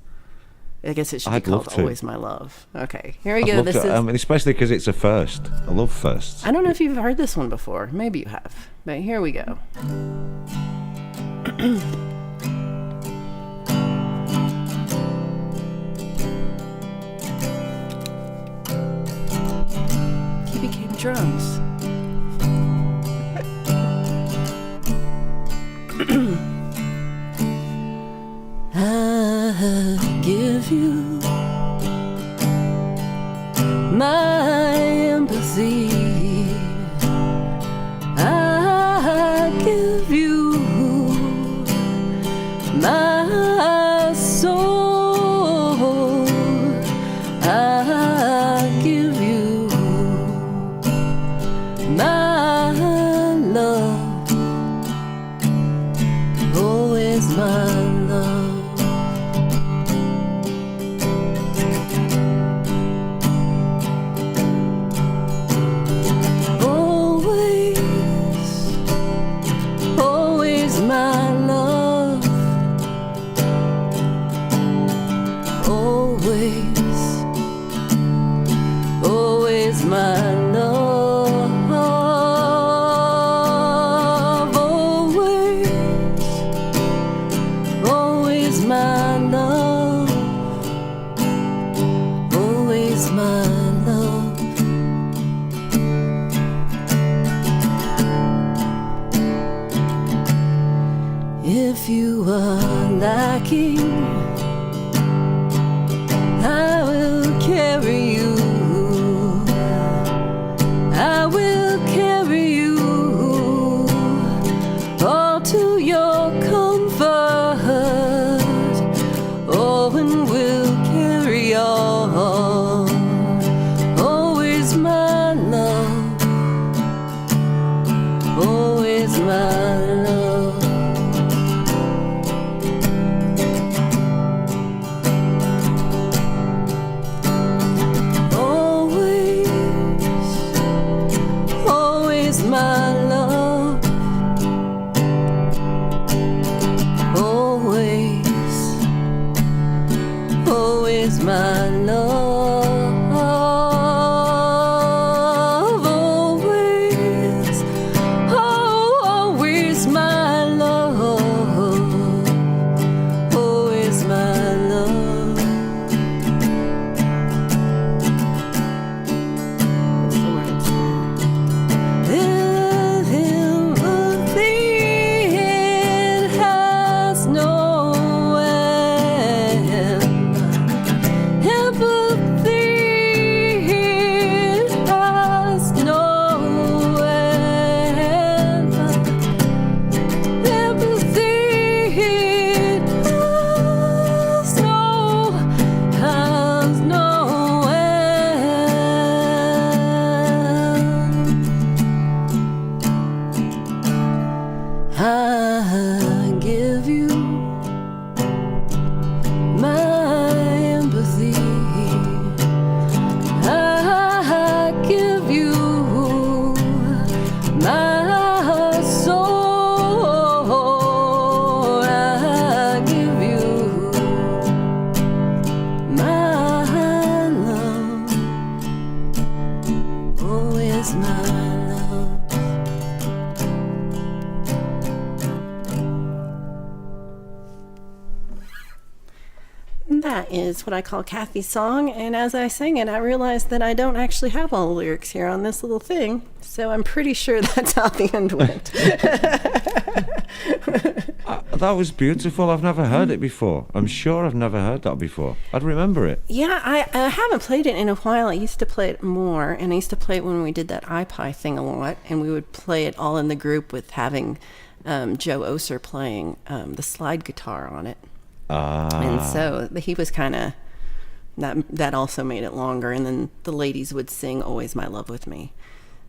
I guess it should be called Always My Love. Okay, here we go. This is especially because it's a first. I love firsts. I don't know if you've heard this one before. Maybe you have. But here we go. He became drums. I give you my empathy. I give you my soul. I give you my love. Always my love. If you are lacking, I will carry you. I will carry you all to your comfort. Oh, and we'll carry on. Always my love. Always my love. that is what I call Kathy's song. And as I sang it, I realized that I don't actually have all the lyrics here on this little thing. So I'm pretty sure that's how the end went. That was beautiful. I've never heard it before. I'm sure I've never heard that before. I'd remember it. Yeah, I haven't played it in a while. I used to play it more, and I used to play it when we did that iPie thing a lot, and we would play it all in the group with having Joe Oser playing the slide guitar on it. And so he was kind of, that also made it longer, and then the ladies would sing Always My Love With Me.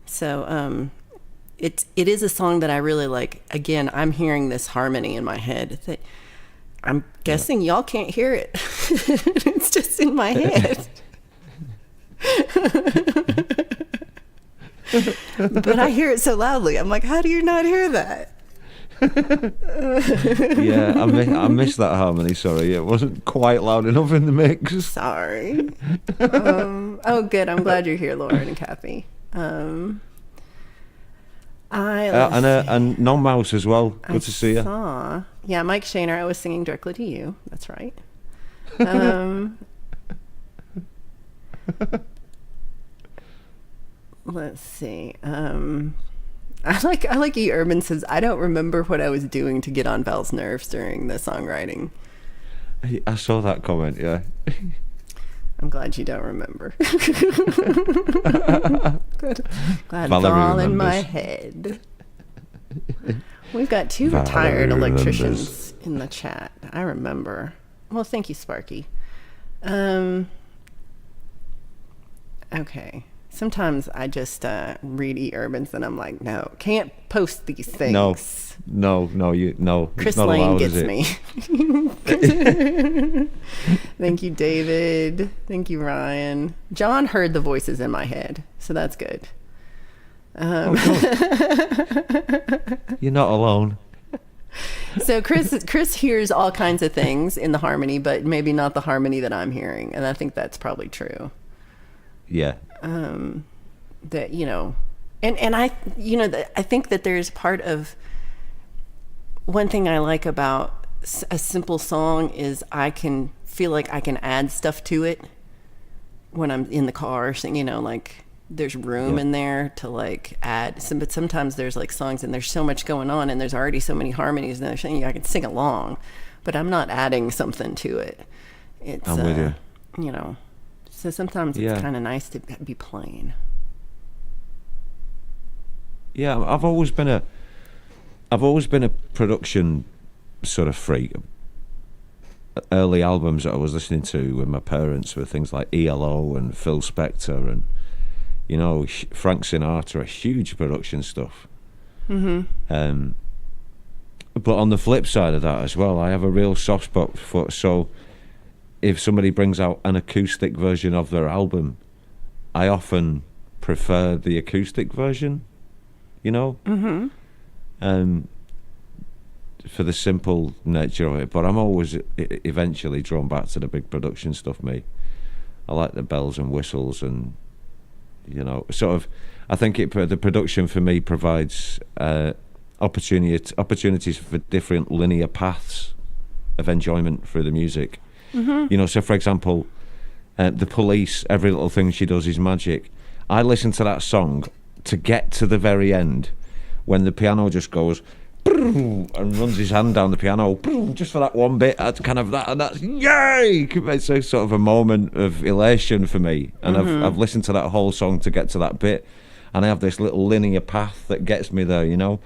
So it is a song that I really like. Again, I'm hearing this harmony in my head that I'm guessing y'all can't hear it. It's just in my head. But I hear it so loudly. I'm like, how do you not hear that? Yeah, I missed that harmony, sorry. It wasn't quite loud enough in the mix. Sorry. Oh, good. I'm glad you're here, Lauren and Kathy. And Non-Mouse as well. Good to see you. Yeah, Mike Shaner, I was singing directly to you. That's right. Let's see. I like E. Urban says, I don't remember what I was doing to get on Val's nerves during the songwriting. I saw that comment, yeah. I'm glad you don't remember. Good. Glad Valerie it's all remembers. in my head. We've got two Valerie retired electricians remembers. in the chat. I remember. Well, thank you, Sparky. Okay. Sometimes I just read E. Urbans and I'm like, no, can't post these things. No, Chris it's not Lane allowed, gets is it? me. Thank you, David. Thank you, Ryan. John heard the voices in my head, so that's good. Good. You're not alone. So Chris hears all kinds of things in the harmony, but maybe not the harmony that I'm hearing, and I think that's probably true. Yeah. That, you know, and I, you know, I think that there's part of one thing I like about a simple song is I can feel like I can add stuff to it when I'm in the car, you know, like there's room in there to like add but sometimes there's like songs and there's so much going on and there's already so many harmonies and I can sing along, but I'm not adding something to it. I'm with you. You know, so sometimes it's kind of nice to be plain. Yeah, I've always been a production sort of freak. Early albums that I was listening to with my parents were things like ELO and Phil Spector and, you know, Frank Sinatra, huge production stuff. Mm-hmm. But on the flip side of that as well, I have a real soft spot for, so if somebody brings out an acoustic version of their album, I often prefer the acoustic version, you know? Mm-hmm. For the simple nature of it, but I'm always eventually drawn back to the big production stuff, me. I like the bells and whistles and, you know, sort of, I think the production for me provides opportunities for different linear paths of enjoyment through the music. Mm-hmm. You know, so for example, The Police, Every Little Thing She Does Is Magic. I listen to that song to get to the very end when the piano just goes and runs his hand down the piano just for that one bit. That's kind of that, and that's yay! It's a sort of a moment of elation for me, and I've listened to that whole song to get to that bit, and I have this little linear path that gets me there, you know.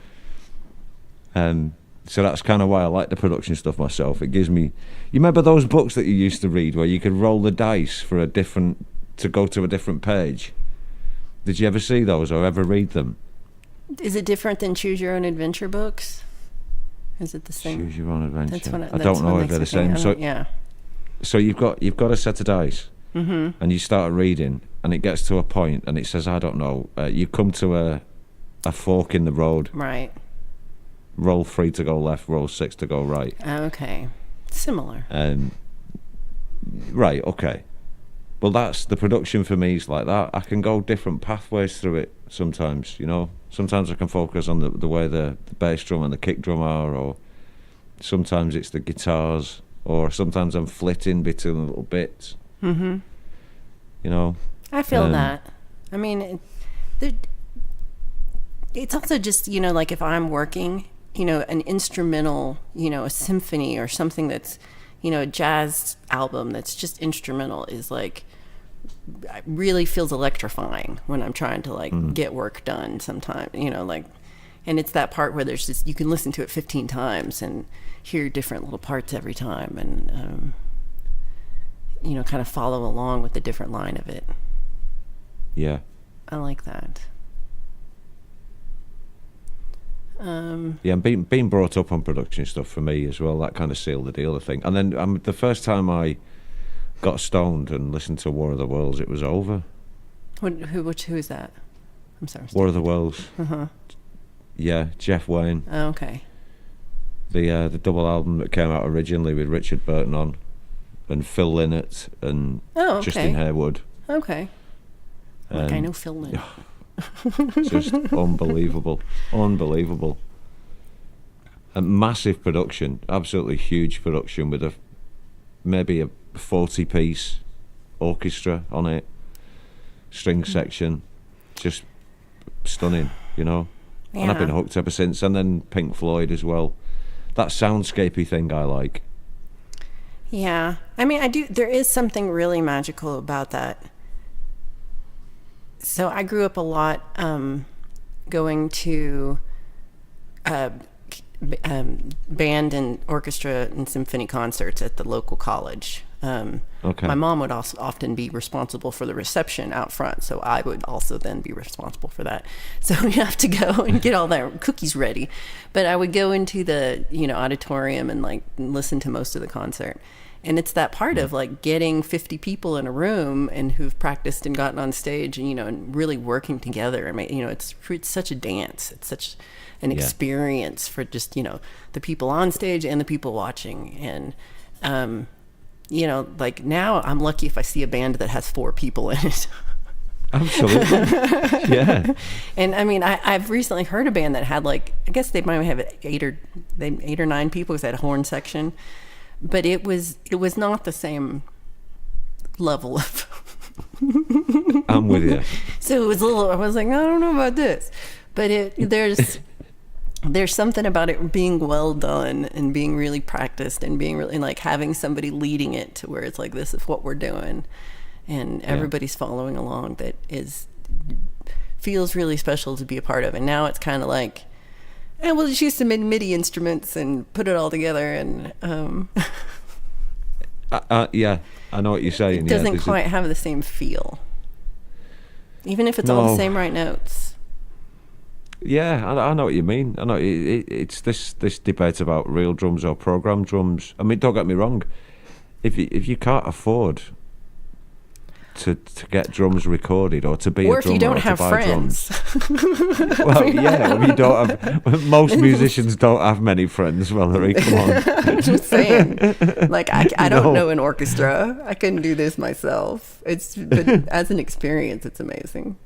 So that's kind of why I like the production stuff myself. It gives me. You remember those books that you used to read where you could roll the dice for to go to a different page? Did you ever see those or ever read them? Is it different than Choose Your Own Adventure books? Is it the same? Choose Your Own Adventure. I don't know if they're the same. So you've got a set of dice, and you start reading, and it gets to a point, and it says, I don't know, you come to a fork in the road. Right. Roll 3 to go left, roll 6 to go right. Okay. Similar. Right. Okay. Well, that's the production for me. Is like that. I can go different pathways through it sometimes, you know. Sometimes I can focus on the way the bass drum and the kick drum are, or sometimes it's the guitars or sometimes I'm flitting between little bits. Mm-hmm. You know? I feel that. I mean, it's also just, you know, like if I'm working, you know, an instrumental, you know, a symphony or something that's, you know, a jazz album that's just instrumental is like, it really feels electrifying when I'm trying to like get work done sometimes, you know, like, and it's that part where there's just, you can listen to it 15 times and hear different little parts every time and, you know, kind of follow along with the different line of it. Yeah. I like that. Yeah, and being brought up on production stuff for me as well, that kind of sealed the deal, I think. And then the first time I got stoned and listened to War of the Worlds, it was over. Who is that? I'm sorry. War of the Worlds. Uh-huh. Yeah, Jeff Wayne. Oh, okay. The double album that came out originally with Richard Burton on, and Phil Lynott and Justin Harewood. Okay. Like I know Phil Lynott. Just unbelievable. A massive production, absolutely huge production with maybe a 40-piece orchestra on it, string section, just stunning, you know. Yeah. And I've been hooked ever since. And then Pink Floyd as well. That soundscapey thing I like. Yeah, I mean, I do. There is something really magical about that. So I grew up a lot going to band and orchestra and symphony concerts at the local college. Okay. My mom would also often be responsible for the reception out front, so I would also then be responsible for that. So we have to go and get all the cookies ready. But I would go into the, you know, auditorium and like listen to most of the concert. And it's that part of like getting 50 people in a room and who've practiced and gotten on stage and, you know, and really working together. I mean, you know, it's such a dance. It's such an experience for just, you know, the people on stage and the people watching. And, you know, like now I'm lucky if I see a band that has 4 people in it. Absolutely. Yeah. And I mean, I've recently heard a band that had like, I guess they might have 8 or 9 people because they had a horn section. But it was not the same level of. I'm with you. So it was a little. I was like, I don't know about this, but there's something about it being well done and being really practiced and being really like having somebody leading it to where it's like, this is what we're doing, and everybody's following along. That feels really special to be a part of. And now it's kind of like, and we'll just use some MIDI instruments and put it all together. And yeah, I know what you're saying. It doesn't quite have the same feel, even if it's all the same right notes. Yeah, I know what you mean. I know it's this debate about real drums or programmed drums. I mean, don't get me wrong. If you can't afford to get drums recorded or to be or a drummer, if you don't have friends. Well, yeah, you don't have. Most musicians don't have many friends, Valerie. Come on. I'm just saying, like I don't know an orchestra. I couldn't do this myself. But as an experience, it's amazing.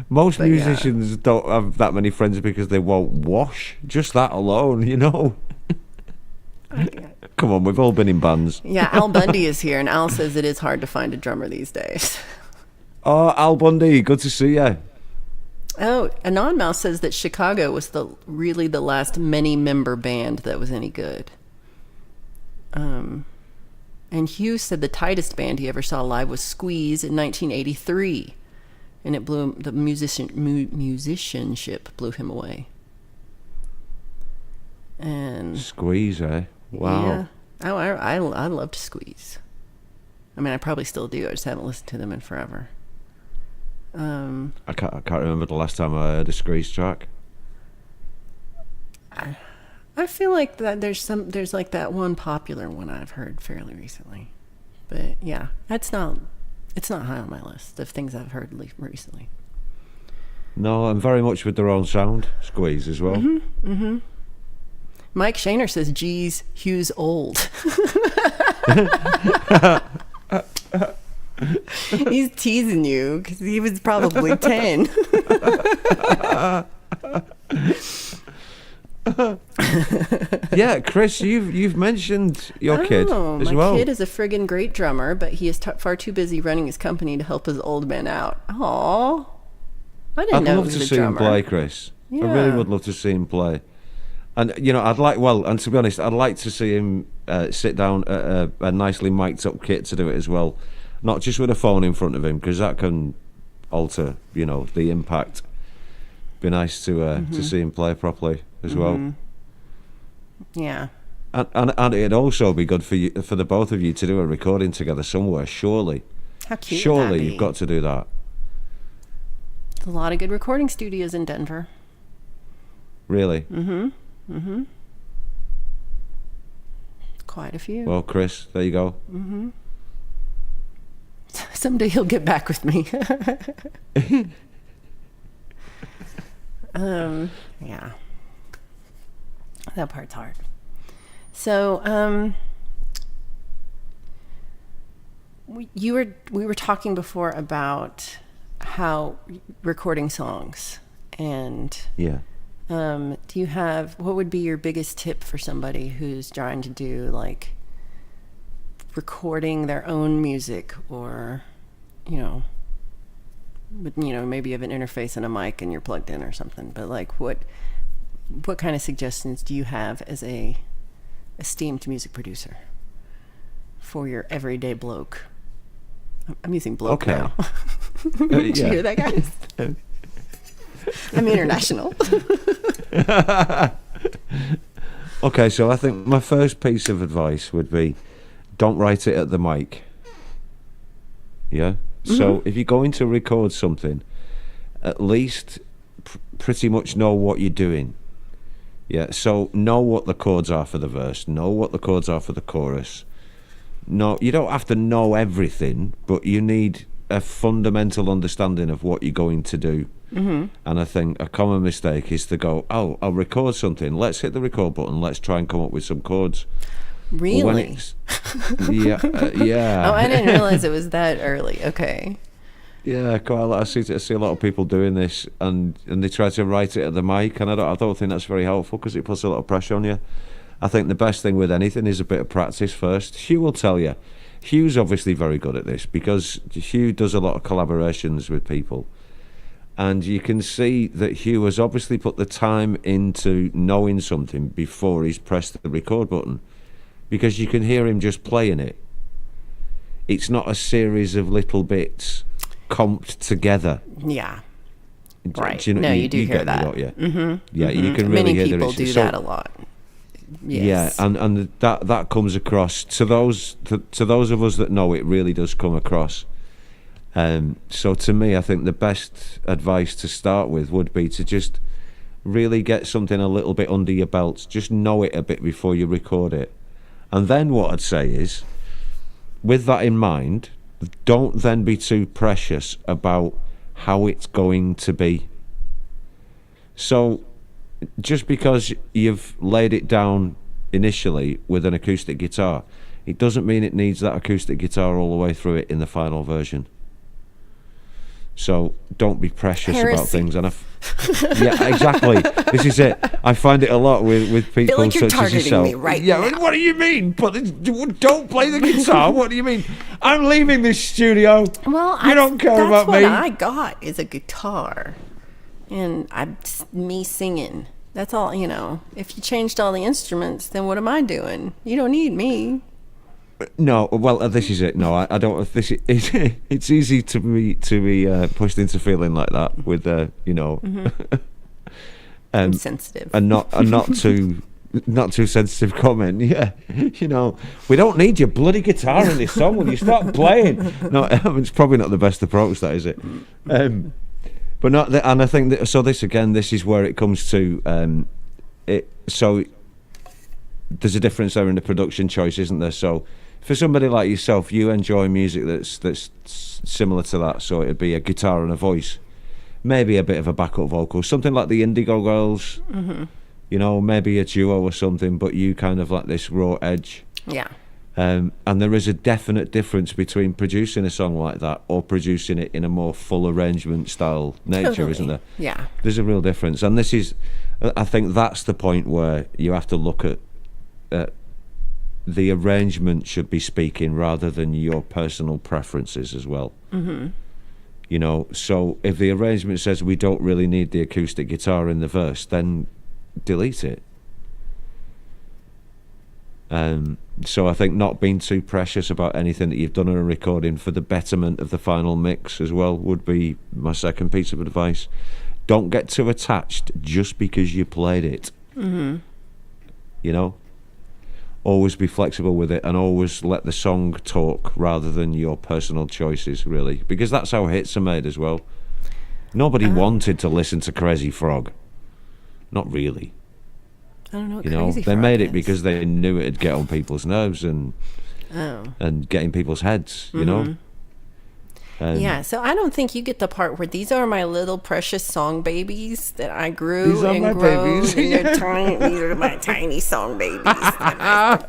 Most musicians don't have that many friends because they won't wash. Just that alone, you know. Come on, we've all been in bands. Yeah, Al Bundy is here, and Al says it is hard to find a drummer these days. Oh, Al Bundy, good to see you. Oh, Anonmouse says that Chicago was really the last many-member band that was any good. And Hugh said the tightest band he ever saw live was Squeeze in 1983, and it blew him, the musicianship blew him away. And Squeeze, eh? Wow. Yeah. Oh, I loved Squeeze. I mean, I probably still do. I just haven't listened to them in forever. I can't remember the last time I heard a Squeeze track. I feel like that there's like that one popular one I've heard fairly recently, but yeah, it's not high on my list of things I've heard recently. No, I'm very much with their own sound. Squeeze as well. Mm-hmm. Mm-hmm. Mike Shaner says, geez, Hugh's old. He's teasing you because he was probably 10. Yeah, Chris, you've mentioned your kid as well. My kid is a friggin' great drummer, but he is far too busy running his company to help his old man out. Aww. I didn't know he was a drummer. I'd love to see him play, Chris. Yeah. I really would love to see him play. And, you know, and to be honest, I'd like to see him sit down at a nicely mic'd up kit to do it as well. Not just with a phone in front of him, because that can alter, you know, the impact. Be nice to see him play properly as well. Yeah. And it'd also be good for you, for the both of you, to do a recording together somewhere. Surely. How cute! Surely you've got to do that. There's a lot of good recording studios in Denver. Really? Quite a few. Well, Chris, there you go. Someday he'll get back with me. Yeah. That part's hard. So, we were talking before about how recording songs, and yeah. Do you have, what would be your biggest tip for somebody who's trying to do like recording their own music, or maybe you have an interface and a mic and you're plugged in or something, but like what kind of suggestions do you have as a esteemed music producer for your everyday bloke? I'm using bloke now. Did you hear that, guys? I'm international. Okay, so I think my first piece of advice would be, don't write it at the mic. Yeah? So if you're going to record something, at least pretty much know what you're doing. Yeah, so know what the chords are for the verse, know what the chords are for the chorus. No, you don't have to know everything, but you need a fundamental understanding of what you're going to do. And I think a common mistake is to go, oh, I'll record something, let's hit the record button, let's try and come up with some chords. Really? Yeah. Oh, I didn't realize it was that early. Okay. Yeah, quite a lot. I see a lot of people doing this, and they try to write it at the mic, and I don't think that's very helpful, because it puts a lot of pressure on you. I think the best thing with anything is a bit of practice first. Hugh will tell you. Hugh's obviously very good at this, because Hugh does a lot of collaborations with people. And you can see that Hugh has obviously put the time into knowing something before he's pressed the record button, because you can hear him just playing it. It's not a series of little bits comped together. Yeah. Right. You do hear that. Yeah, you can really hear people do that a lot. Yes. Yeah, and that comes across to those of us that know, it really does come across. So to me, I think the best advice to start with would be to just really get something a little bit under your belt. Just know it a bit before you record it. And then what I'd say is, with that in mind, don't then be too precious about how it's going to be. So just because you've laid it down initially with an acoustic guitar, it doesn't mean it needs that acoustic guitar all the way through it in the final version. So don't be precious about things. And yeah, exactly. This is it. I find it a lot with people like such as yourself. Me right now. What do you mean? But don't play the guitar. What do you mean? I'm leaving this studio. Well, you don't care about me. That's what I got is a guitar, and me singing. That's all. If you changed all the instruments, then what am I doing? You don't need me. No, well, this is it. No, I don't. It's easy to be pushed into feeling like that with I'm sensitive and not too sensitive comment. Yeah, we don't need your bloody guitar in this song. Will you stop playing? No, it's probably not the best approach. That is it. But not. And I think that, so. This is where it comes to it. So there's a difference there in the production choice, isn't there? So for somebody like yourself, you enjoy music that's similar to that. So it'd be a guitar and a voice, maybe a bit of a backup vocal, something like the Indigo Girls. Maybe a duo or something. But you kind of like this raw edge. Yeah. And there is a definite difference between producing a song like that or producing it in a more full arrangement style nature, isn't there? Yeah. There's a real difference, and this is I think that's the point where you have to look at the arrangement should be speaking rather than your personal preferences as well. You know, so if the arrangement says we don't really need the acoustic guitar in the verse, then delete it. So I think not being too precious about anything that you've done in a recording for the betterment of the final mix as well would be my second piece of advice. Don't get too attached just because you played it. You know, always be flexible with it and always let the song talk rather than your personal choices, really, because that's how hits are made as well. Nobody wanted to listen to Crazy Frog. Not really. I don't know what you know, Crazy they Frog made it is. because they knew it'd get on people's nerves and get in people's heads, you know. Yeah, so I don't think you get the part where these are my little precious song babies that I grew These are and my grown. babies. And they're tiny, these are my tiny song babies. And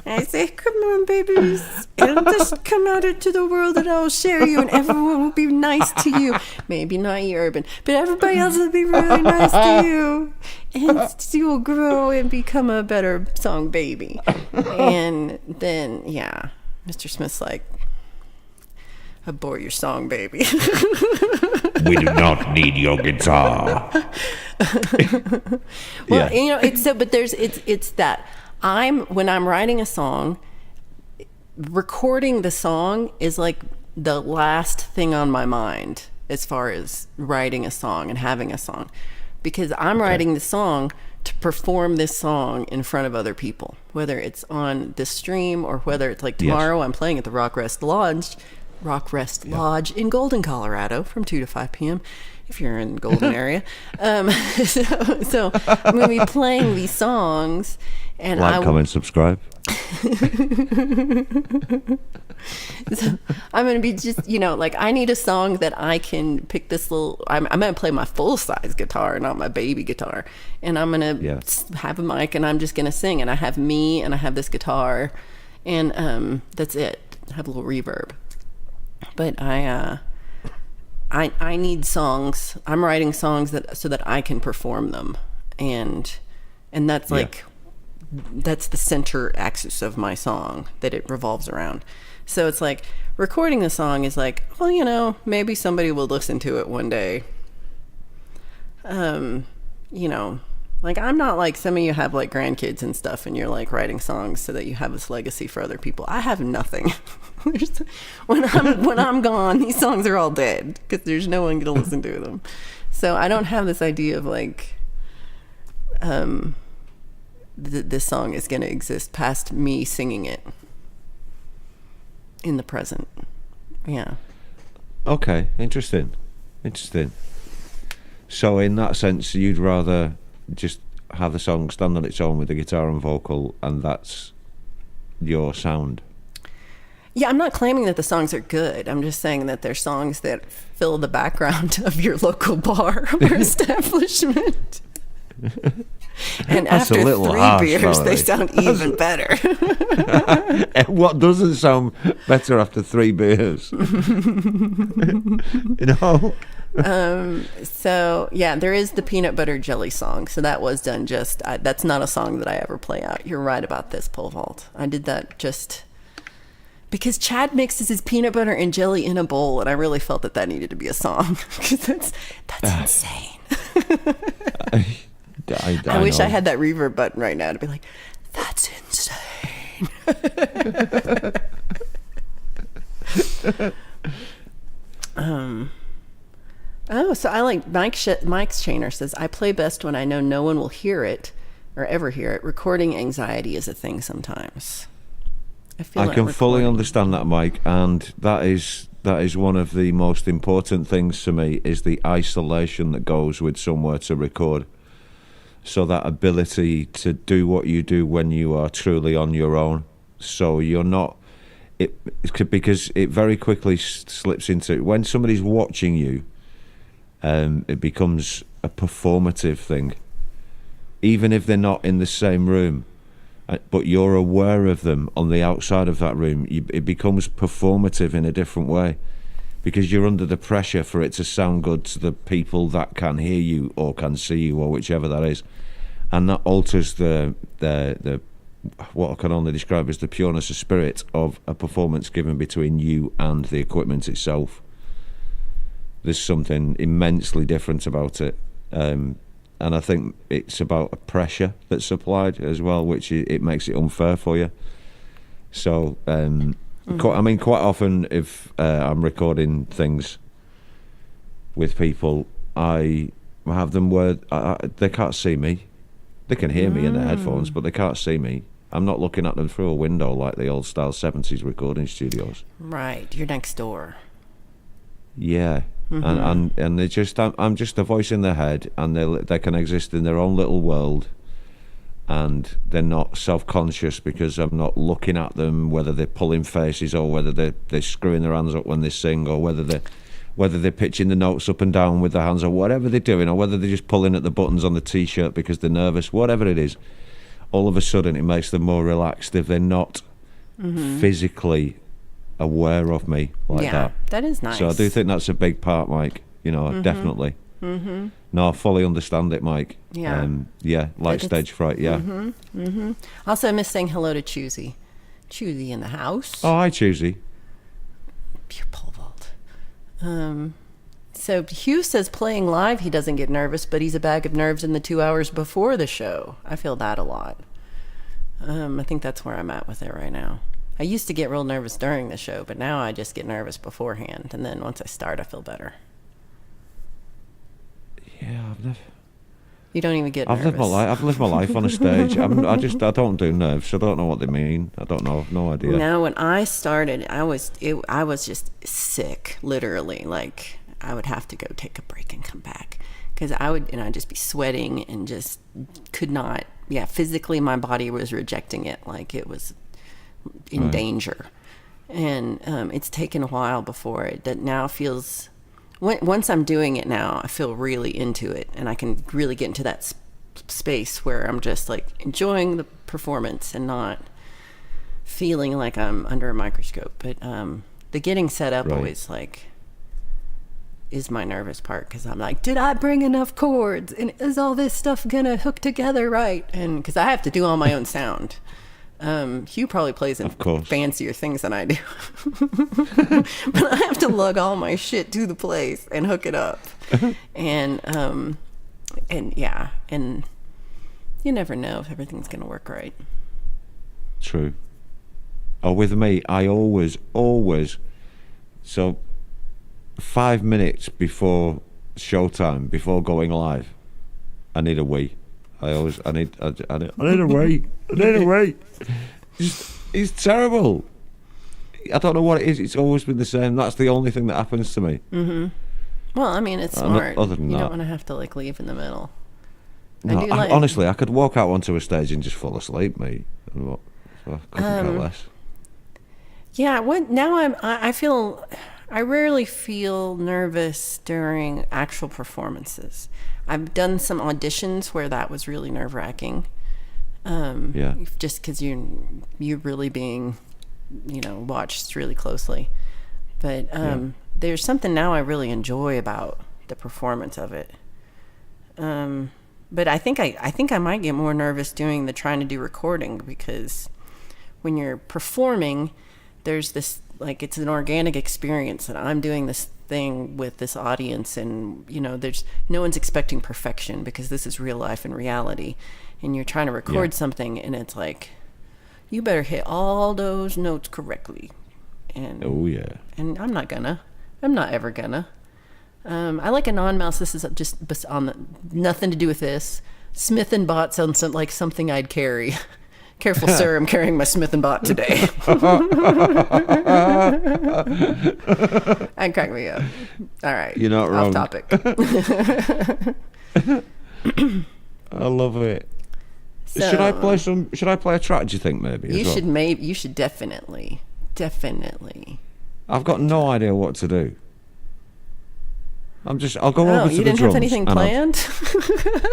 I say, come on, babies. It'll just come out into the world and I'll share you and everyone will be nice to you. Maybe not you, Urban, but everybody else will be really nice to you. And you will grow and become a better song baby. And then, yeah, Mr. Smith's like, abort your song, baby. We do not need your guitar. Well, you know, it's so, but it's that when I'm writing a song, recording the song is like the last thing on my mind as far as writing a song and having a song, because I'm writing the song to perform this song in front of other people, whether it's on this stream or whether it's like tomorrow I'm playing at the Rock Rest Lodge in Golden, Colorado from 2 to 5 p.m. if you're in the Golden area. So I'm going to be playing these songs. And Comment, subscribe. So I'm going to be just, you know, like I need a song that I can pick this little, I'm going to play my full-size guitar, not my baby guitar. And I'm going to have a mic and I'm just going to sing. And I have me and I have this guitar. And that's it. I have a little reverb. But I need songs. I'm writing songs so that I can perform them, and that's like that's the center axis of my song that it revolves around. So it's like recording the song is like, well, you know, maybe somebody will listen to it one day. You know, like I'm not like some of you have like grandkids and stuff, and you're like writing songs so that you have this legacy for other people. I have nothing. When I'm gone, these songs are all dead because there's no one going to listen to them. So I don't have this idea of like this song is going to exist past me singing it in the present. Yeah. Okay, interesting. So in that sense, you'd rather just have the song stand on its own with the guitar and vocal, and that's your sound. Yeah, I'm not claiming that the songs are good. I'm just saying that they're songs that fill the background of your local bar or establishment. And That's after a little 3 harsh, beers, Valerie. they sound even better. What doesn't sound better after 3 beers? You know? So, yeah, there is the peanut butter jelly song. So that was done that's not a song that I ever play out. You're right about this, Pole Vault. I did that just because Chad mixes his peanut butter and jelly in a bowl, and I really felt that needed to be a song because that's insane. I wish I had that reverb button right now to be like, that's insane. So I like Mike's Chainer says, I play best when I know no one will hear it or ever hear it. Recording anxiety is a thing sometimes. I can fully understand that, Mike, and that is one of the most important things to me is the isolation that goes with somewhere to record. So that ability to do what you do when you are truly on your own. So you're not because it very quickly slips into when somebody's watching you. It becomes a performative thing, even if they're not in the same room. But you're aware of them on the outside of that room. It becomes performative in a different way because you're under the pressure for it to sound good to the people that can hear you or can see you or whichever that is, and that alters the what I can only describe as the pureness of spirit of a performance given between you and the equipment itself. There's something immensely different about it, and I think it's about a pressure that's applied as well, which it makes it unfair for you. So quite often if I'm recording things with people, I have them where they can't see me. They can hear me in their headphones, but they can't see me. I'm not looking at them through a window like the old style 70s recording studios. Right, you're next door. Yeah, and they just I'm just a voice in their head, and they can exist in their own little world, and they're not self-conscious because I'm not looking at them, whether they're pulling faces or whether they're screwing their hands up when they sing, or whether they're pitching the notes up and down with their hands, or whatever they're doing, or whether they're just pulling at the buttons on the t-shirt because they're nervous. Whatever it is, all of a sudden it makes them more relaxed if they're not physically aware of me like that. That is nice. So I do think that's a big part, Mike. Definitely. No, I fully understand it, Mike. Yeah. Like stage fright. Yeah. Also, I miss saying hello to Choosy. Choosy in the house. Oh, hi, Choosy. Pure pole vault. So Hugh says playing live he doesn't get nervous, but he's a bag of nerves in the 2 hours before the show. I feel that a lot. I think that's where I'm at with it right now. I used to get real nervous during the show, but now I just get nervous beforehand, and then once I start, I feel better. Yeah, You don't even get nervous. I've lived my life on a stage. I don't do nerves. I don't know what they mean. I don't know. I've no idea. No, when I started, I was just sick, literally. Like I would have to go take a break and come back because I'd just be sweating and just could not. Yeah, physically, my body was rejecting it. Like it was in danger, and it's taken a while before that now feels. Once I'm doing it now, I feel really into it, and I can really get into that space where I'm just like enjoying the performance and not feeling like I'm under a microscope. But the getting set up always like is my nervous part because I'm like, did I bring enough chords? And is all this stuff gonna hook together right? And because I have to do all my own sound. Hugh probably plays in fancier things than I do. But I have to lug all my shit to the place and hook it up. And you never know if everything's going to work right. True. Oh, with me, I always, so 5 minutes before showtime, before going live, I need a wee. I need a wee. I need a wee. It's terrible. I don't know what it is. It's always been the same. That's the only thing that happens to me. Well, I mean, it's smart. Other than you that, don't want to have to like leave in the middle. No, honestly, I could walk out onto a stage and just fall asleep, mate. So I couldn't care less. Yeah. I rarely feel nervous during actual performances. I've done some auditions where that was really nerve-wracking. Just because you're really being, watched really closely. But there's something now I really enjoy about the performance of it. But I think I might get more nervous doing the trying to do recording because when you're performing, there's this like it's an organic experience and I'm doing this thing with this audience and there's no one's expecting perfection because this is real life and reality and you're trying to record something and it's like you better hit all those notes correctly and and I'm not ever gonna I like a non-mouse. This is just on nothing to do with this. Smith and Bhat sounds like something I'd carry. Careful, sir, I'm carrying my Smith & Bhat today. And crack me up. All right. You're not wrong. Off topic. I love it. So, should I play a track, do you think, maybe? You should definitely. I've got no idea what to do. I'll go over to you the didn't drums. have anything planned?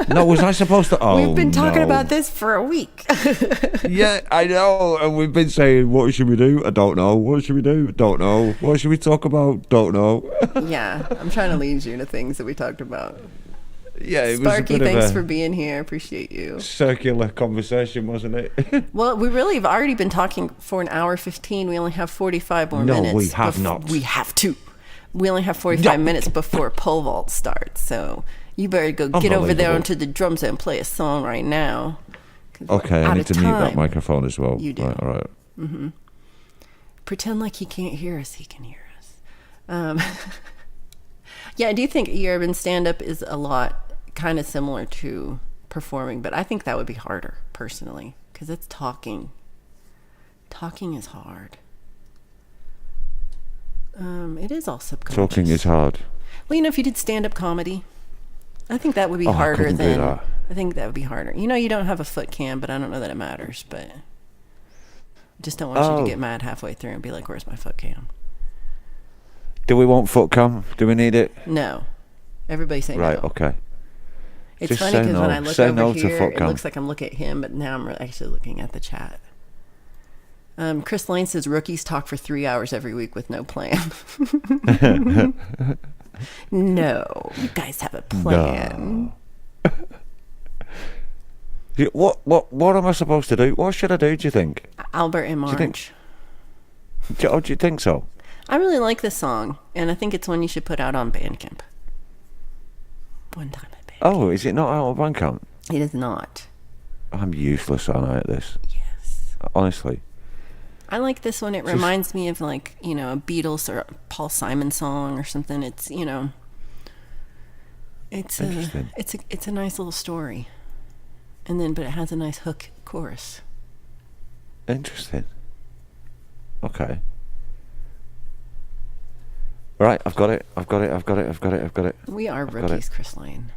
No, was I supposed to? Oh, we've been talking no. about this for a week. Yeah, I know. And we've been saying, what should we do? I don't know. What should we do? Don't know. What should we talk about? Don't know. Yeah, I'm trying to lead you to things that we talked about. Yeah, it Sparky, was a bit thanks of a for being here. Appreciate you. circular conversation, wasn't it? Well, we really have already been talking for an hour 15. We only have 45 more minutes. No, we have not. We have to. We only have 45 minutes before pole vault starts. So you better go get over there onto the drums and play a song right now. Okay, I need to mute that microphone as well. You do. Right, all right. Mm-hmm. Pretend like he can't hear us. He can hear us. Yeah, I do think urban stand-up is a lot kind of similar to performing, but I think that would be harder, personally, because it's talking. Talking is hard. It is all subconscious. Talking is hard. Well, if you did stand-up comedy, I think that would be harder than... I think that would be harder. You don't have a foot cam, but I don't know that it matters, but... I just don't want you to get mad halfway through and be like, where's my foot cam? Do we want foot cam? Do we need it? No. Everybody say no. Right, okay. It's just funny because when I look over here, it cam. looks like I'm looking at him, but now I'm actually looking at the chat. Chris Lane says rookies talk for 3 hours every week with no plan. No, you guys have a plan. No. What am I supposed to do? What should I do, do you think? Albert and Marge. Do you think so? I really like this song, and I think it's one you should put out on Bandcamp. One time at Bandcamp. Oh, is it not out on Bandcamp? It is not. I'm useless, aren't I, at this? Yes. Honestly. I like this one. It reminds me of a Beatles or a Paul Simon song or something. It's it's a nice little story, but it has a nice hook chorus. Interesting. Okay. Right, I've got it. We are rookies, Chris Lane.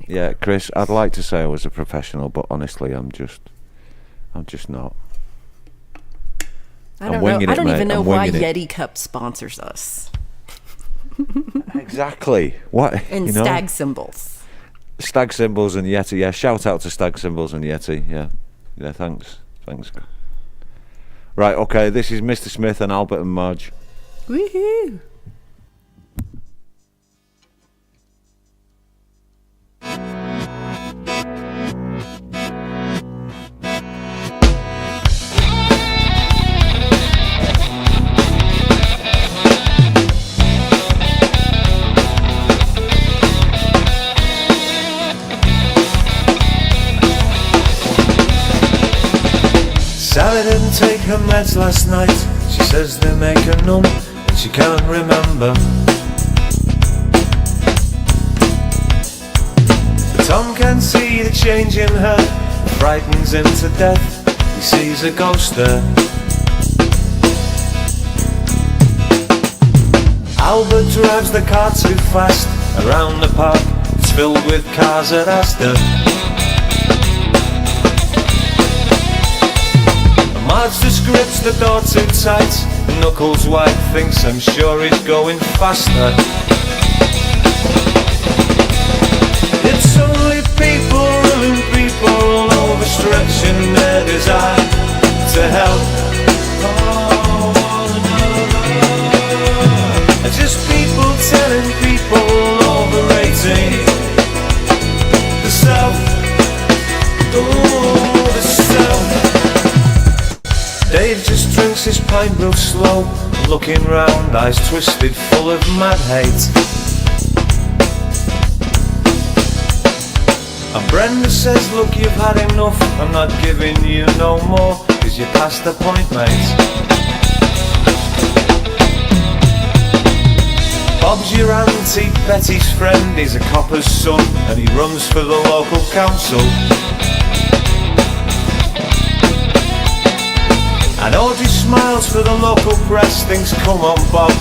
Yeah, Chris, I'd like to say I was a professional, but honestly, I'm just not. I don't even know why Yeti Cup sponsors us. Exactly. What? And Stagg Cymbals. Stagg Cymbals and Yeti. Yeah, shout out to Stagg Cymbals and Yeti. Yeah, thanks. Right, okay, this is Mr. Smith and Albert and Marge. Woohoo! Sally didn't take her meds last night. She says they make her numb and she can't remember. But Tom can see the change in her. It frightens him to death. He sees a ghost there. Albert drives the car too fast around the park. It's filled with cars at Asda. Marge just grips the door too tight. Knuckles White thinks I'm sure he's going faster. It's only people ruling people, overstretching their desire to help one another. Just people telling people, overrating the self. Oh, the self. Dave just drinks his pint real slow, looking round, eyes twisted, full of mad hate. And Brenda says, look, you've had enough, I'm not giving you no more, 'cause you're past the point, mate. Bob's your auntie Betty's friend, he's a copper's son, and he runs for the local council. And Audrey smiles for the local press, thinks, come on Bob,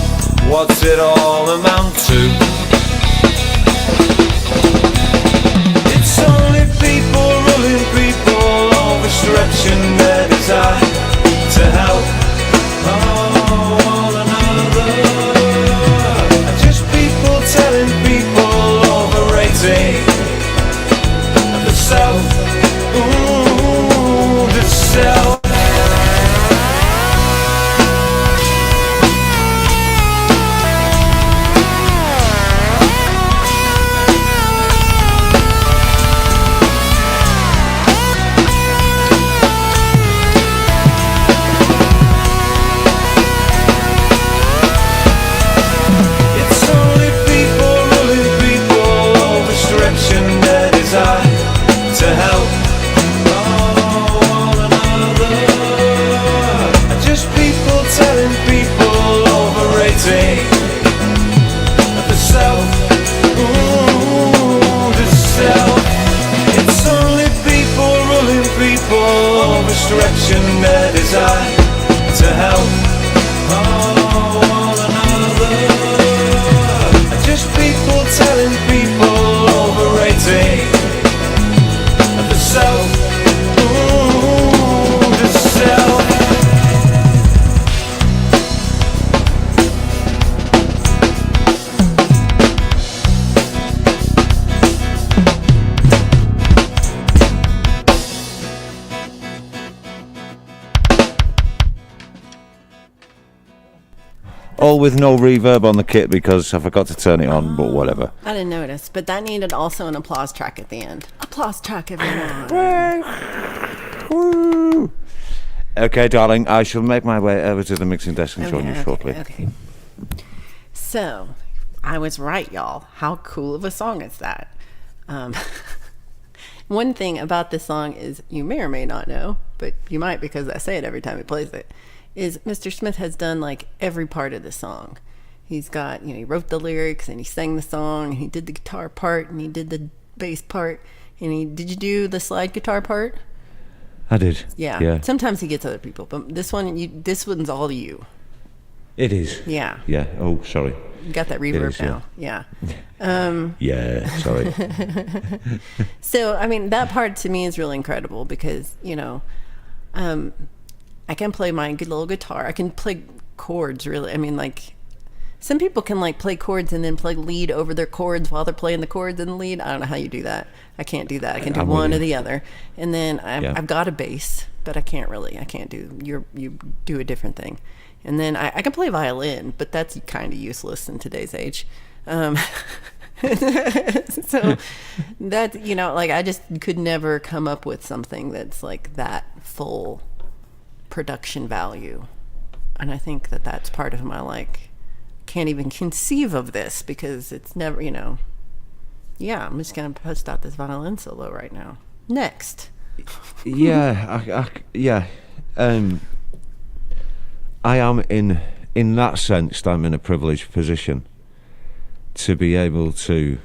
what's it all amount to? It's only people ruling people, overstretching their desire to help one another. And just people telling just people telling people overrating the self, the self. It's only people ruling people, overstretching their desire to help one another. Just people telling people overrating the self, the self. All with no reverb on the kit because I forgot to turn it on, but whatever. I didn't notice, but that needed also an applause track at the end. Applause track, everyone. Woo. Okay, darling, I shall make my way over to the mixing desk and join you shortly. Okay. So, I was right, y'all. How cool of a song is that? One thing about this song is, you may or may not know, but you might because I say it every time he plays it, is Mr. Smith has done like every part of the song. He's got, he wrote the lyrics and he sang the song and he did the guitar part and he did the bass part and did you do the slide guitar part? I did. Yeah. Sometimes he gets other people, but this one's all you. It is. Yeah. Yeah. Oh, sorry. You got that reverb now. Yeah. Yeah, sorry. So, I mean, that part to me is really incredible because, I can play my good little guitar. I can play chords, really. I mean, like, some people can, like, play chords and then play lead over their chords while they're playing the chords and the lead. I don't know how you do that. I can't do that. I can do one or the other. And then I've got a bass, but I can't do, you do a different thing. And then I can play violin, but that's kind of useless in today's age. So that, like, I just could never come up with something that's like that full production value. And I think that that's part of my, like, can't even conceive of this because it's never, I'm just going to post out this violin solo right now. Next. I am in that sense, I'm in a privileged position to be able to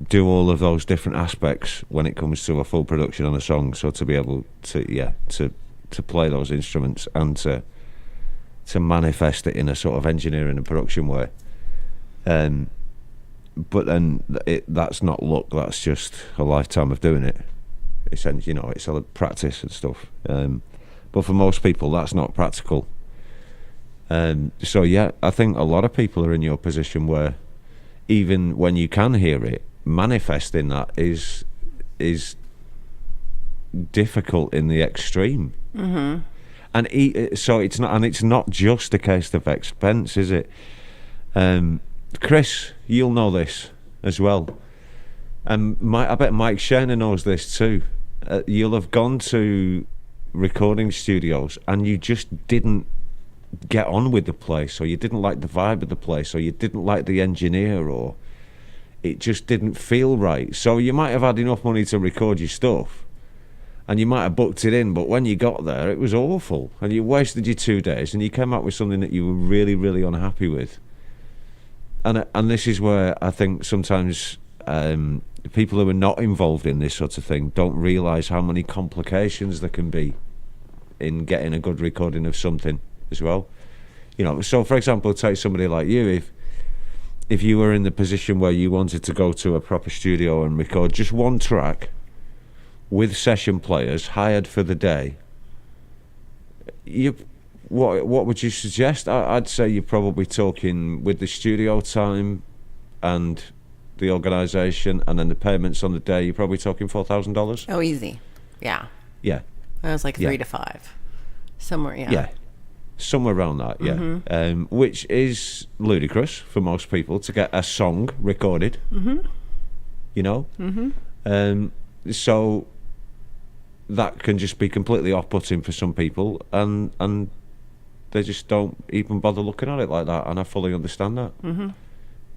do all of those different aspects when it comes to a full production on a song. So to be able to play those instruments and to manifest it in a sort of engineering and production way. But then that's not luck, that's just a lifetime of doing it. It's a practice and stuff. But for most people, that's not practical. So yeah, I think a lot of people are in your position where even when you can hear it, manifesting that is difficult in the extreme. Mm-hmm. And it's not just a case of expense, is it? Chris, you'll know this as well, and I bet Mike Shaner knows this too. You'll have gone to recording studios and you just didn't get on with the place, or you didn't like the vibe of the place, or you didn't like the engineer, or it just didn't feel right. So you might have had enough money to record your stuff and you might have booked it in, but when you got there it was awful and you wasted your 2 days and you came out with something that you were really, really unhappy with. And this is where I think sometimes people who are not involved in this sort of thing don't realise how many complications there can be in getting a good recording of something as well. So for example, take somebody like you, if you were in the position where you wanted to go to a proper studio and record just one track with session players hired for the day, what would you suggest? I'd say you're probably talking, with the studio time and the organisation and then the payments on the day, you're probably talking $4,000. Oh, easy. Yeah. Yeah. I was like 3 to 5. Somewhere, yeah. Yeah. Somewhere around that, yeah. Mm-hmm. Which is ludicrous for most people to get a song recorded. Mm-hmm. Mm-hmm. So that can just be completely off-putting for some people, and they just don't even bother looking at it like that, and I fully understand that. Mm-hmm.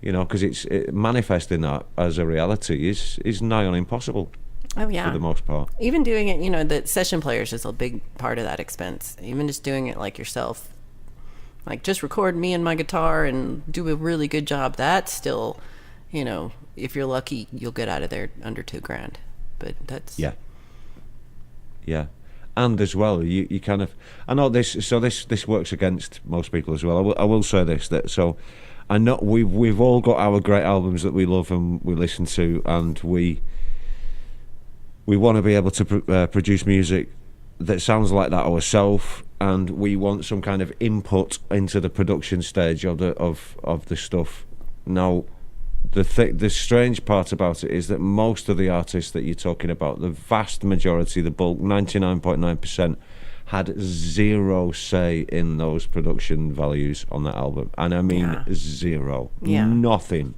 Because manifesting that as a reality is nigh on impossible. Oh yeah, for the most part. Even doing it, you know, the session players is a big part of that expense. Even just doing it like yourself, like just record me and my guitar and do a really good job. That's still, you know, if you're lucky, you'll get out of there under $2,000. But that's yeah. And as well, you kind of, I know this. So this works against most people as well. I will say this, that so I know we've all got our great albums that we love and we listen to, and we want to be able to produce music that sounds like that ourselves, and we want some kind of input into the production stage of the stuff. Now, the strange part about it is that most of the artists that you're talking about, the vast majority, the bulk, 99.9%, had zero say in those production values on that album, and I mean zero, nothing.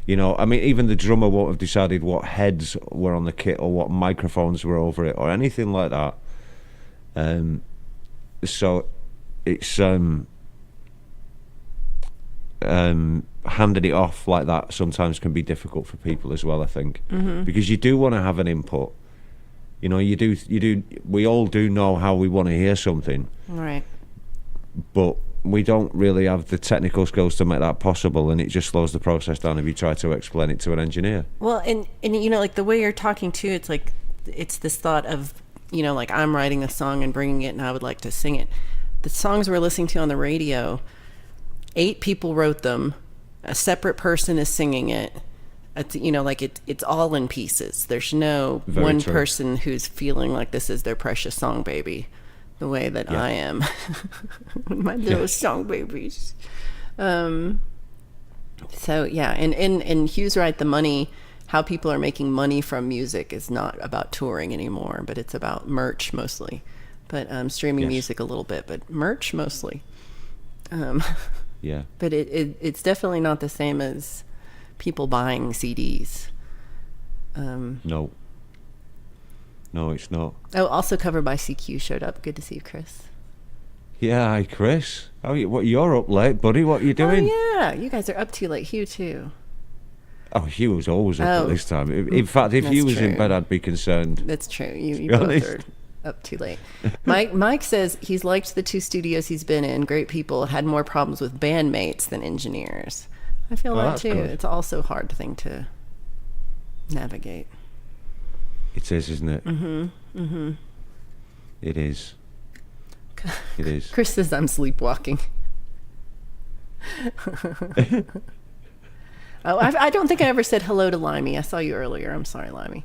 You know, I mean, even the drummer won't have decided what heads were on the kit or what microphones were over it or anything like that. So it's handing it off like that sometimes can be difficult for people as well, I think, because you do want to have an input. You know, you do. We all do know how we want to hear something, right? But we don't really have the technical skills to make that possible, and it just slows the process down if you try to explain it to an engineer. Well, and you know, like the way you're talking too, it's like it's this thought of, you know, like I'm writing a song and bringing it, and I would like to sing it. The songs we're listening to on the radio, 8 people wrote them. A separate person is singing it. It's, you know, like it's all in pieces. There's no one person who's feeling like this is their precious song baby, the way that I am. My little song babies. So yeah, and Hugh's right. The money, how people are making money from music is not about touring anymore, but it's about merch mostly. But streaming music a little bit, but merch mostly. Yeah. But it's definitely not the same as people buying CDs. No, it's not. Oh, also covered by CQ showed up. Good to see you, Chris. Yeah, hi, Chris. You're up late, buddy. What are you doing? Oh, yeah. You guys are up too late. Hugh, too. Oh, Hugh was always up at this time. In fact, if Hugh was in bed, I'd be concerned. That's true. You both are up too late. Mike says he's liked the 2 studios he's been in. Great people. Had more problems with bandmates than engineers. I feel that too. Good. It's also a hard thing to navigate. It is, isn't it? It is. It is. Chris says I'm sleepwalking. I don't think I ever said hello to Limey. I saw you earlier. I'm sorry, Limey.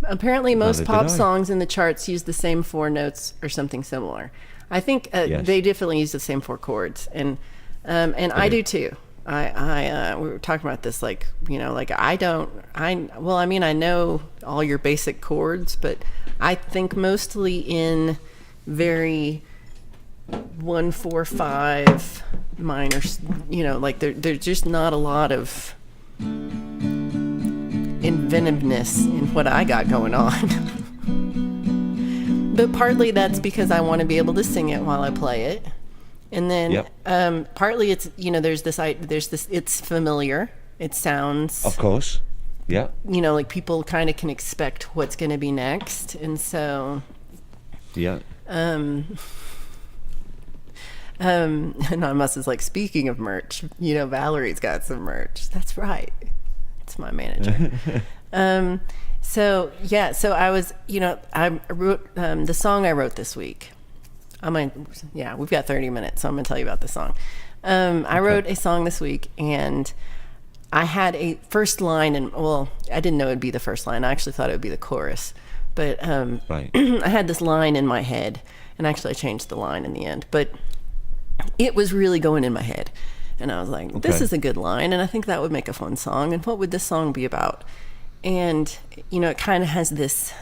Apparently, most pop songs in the charts use the same 4 notes or something similar. I think they definitely use the same 4 chords, and I do too. I we were talking about this, like, you know, like I mean, I know all your basic chords, but I think mostly in very 1, 4, 5 minor, you know, like there's just not a lot of inventiveness in what I got going on. But partly that's because I want to be able to sing it while I play it. And then partly it's, you know, there's this, it's familiar. It sounds, of course, yeah. You know, like people kind of can expect what's going to be next, and so Anonymous is like, speaking of merch, you know, Valerie's got some merch. That's right. It's my manager. So I was, you know, I wrote the song I wrote this week. We've got 30 minutes, so I'm going to tell you about the song. I wrote a song this week, and I had a first line, and well, I didn't know it'd be the first line. I actually thought it would be the chorus, but I had this line in my head, and actually I changed the line in the end, but it was really going in my head, and I was like, this is a good line, and I think that would make a fun song, and what would this song be about? And, you know, it kind of has this...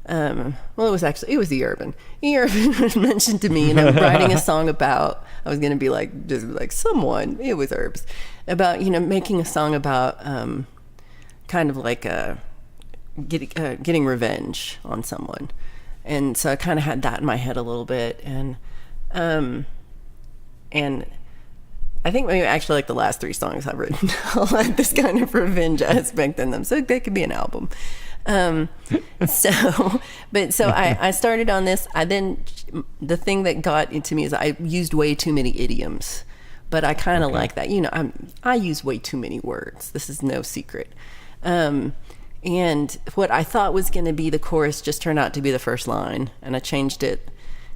it was the Urban. Urban mentioned to me, and I'm writing a song about, I was going to be like, just like someone, it was Herbs, about, you know, making a song about kind of like getting revenge on someone. And so I kind of had that in my head a little bit. And I think maybe actually like the last 3 songs I've written all had this kind of revenge aspect in them. So they could be an album. I started on this. The thing that got into me is I used way too many idioms, but I kind of like that. I use way too many words. This is no secret. And what I thought was going to be the chorus just turned out to be the first line, and I changed it.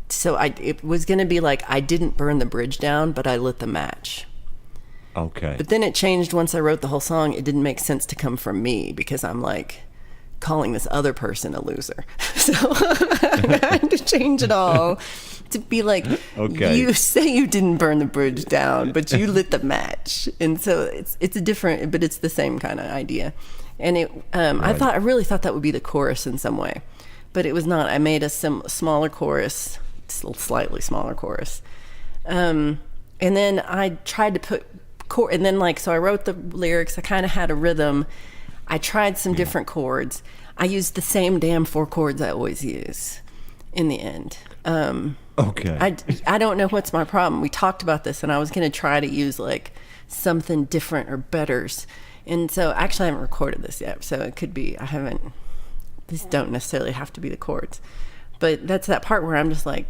So it was going to be like, I didn't burn the bridge down, but I lit the match. Okay. But then it changed once I wrote the whole song. It didn't make sense to come from me because I'm like calling this other person a loser. So I had to change it all to be like, you say you didn't burn the bridge down, but you lit the match. And so it's a different, but it's the same kind of idea. And I really thought that would be the chorus in some way, but it was not. I made a smaller chorus, slightly smaller chorus. And then I tried to put and then so I wrote the lyrics. I kind of had a rhythm. I tried some different chords. I used the same damn 4 chords I always use in the end. I don't know what's my problem. We talked about this, and I was going to try to use like something different or betters. And so actually I haven't recorded this yet, so it could be these don't necessarily have to be the chords. But that's that part where I'm just like,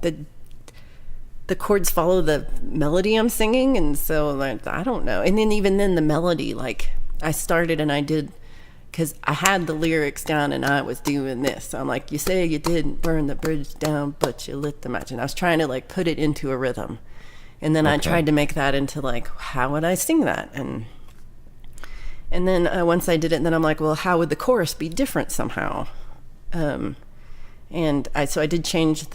the chords follow the melody I'm singing, and so like, I don't know. And then even then the melody, like I started and I did, because I had the lyrics down and I was doing this. So I'm like, you say you didn't burn the bridge down, but you lit the match. And I was trying to like put it into a rhythm. And then I tried to make that into like, how would I sing that? And then once I did it, then I'm like, well, how would the chorus be different somehow? So I did change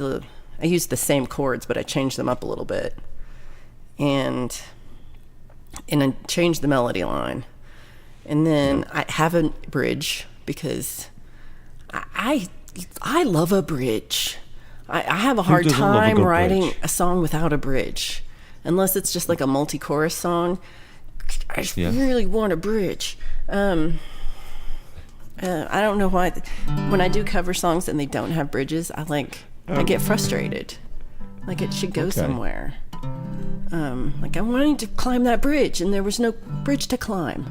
I used the same chords, but I changed them up a little bit, and I changed the melody line, and then I have a bridge because I love a bridge. I have a hard time writing a song without a bridge, unless it's just like a multi-chorus song. I just really want a bridge. I don't know why. When I do cover songs and they don't have bridges, I get frustrated. Like it should go somewhere. Like I wanted to climb that bridge and there was no bridge to climb.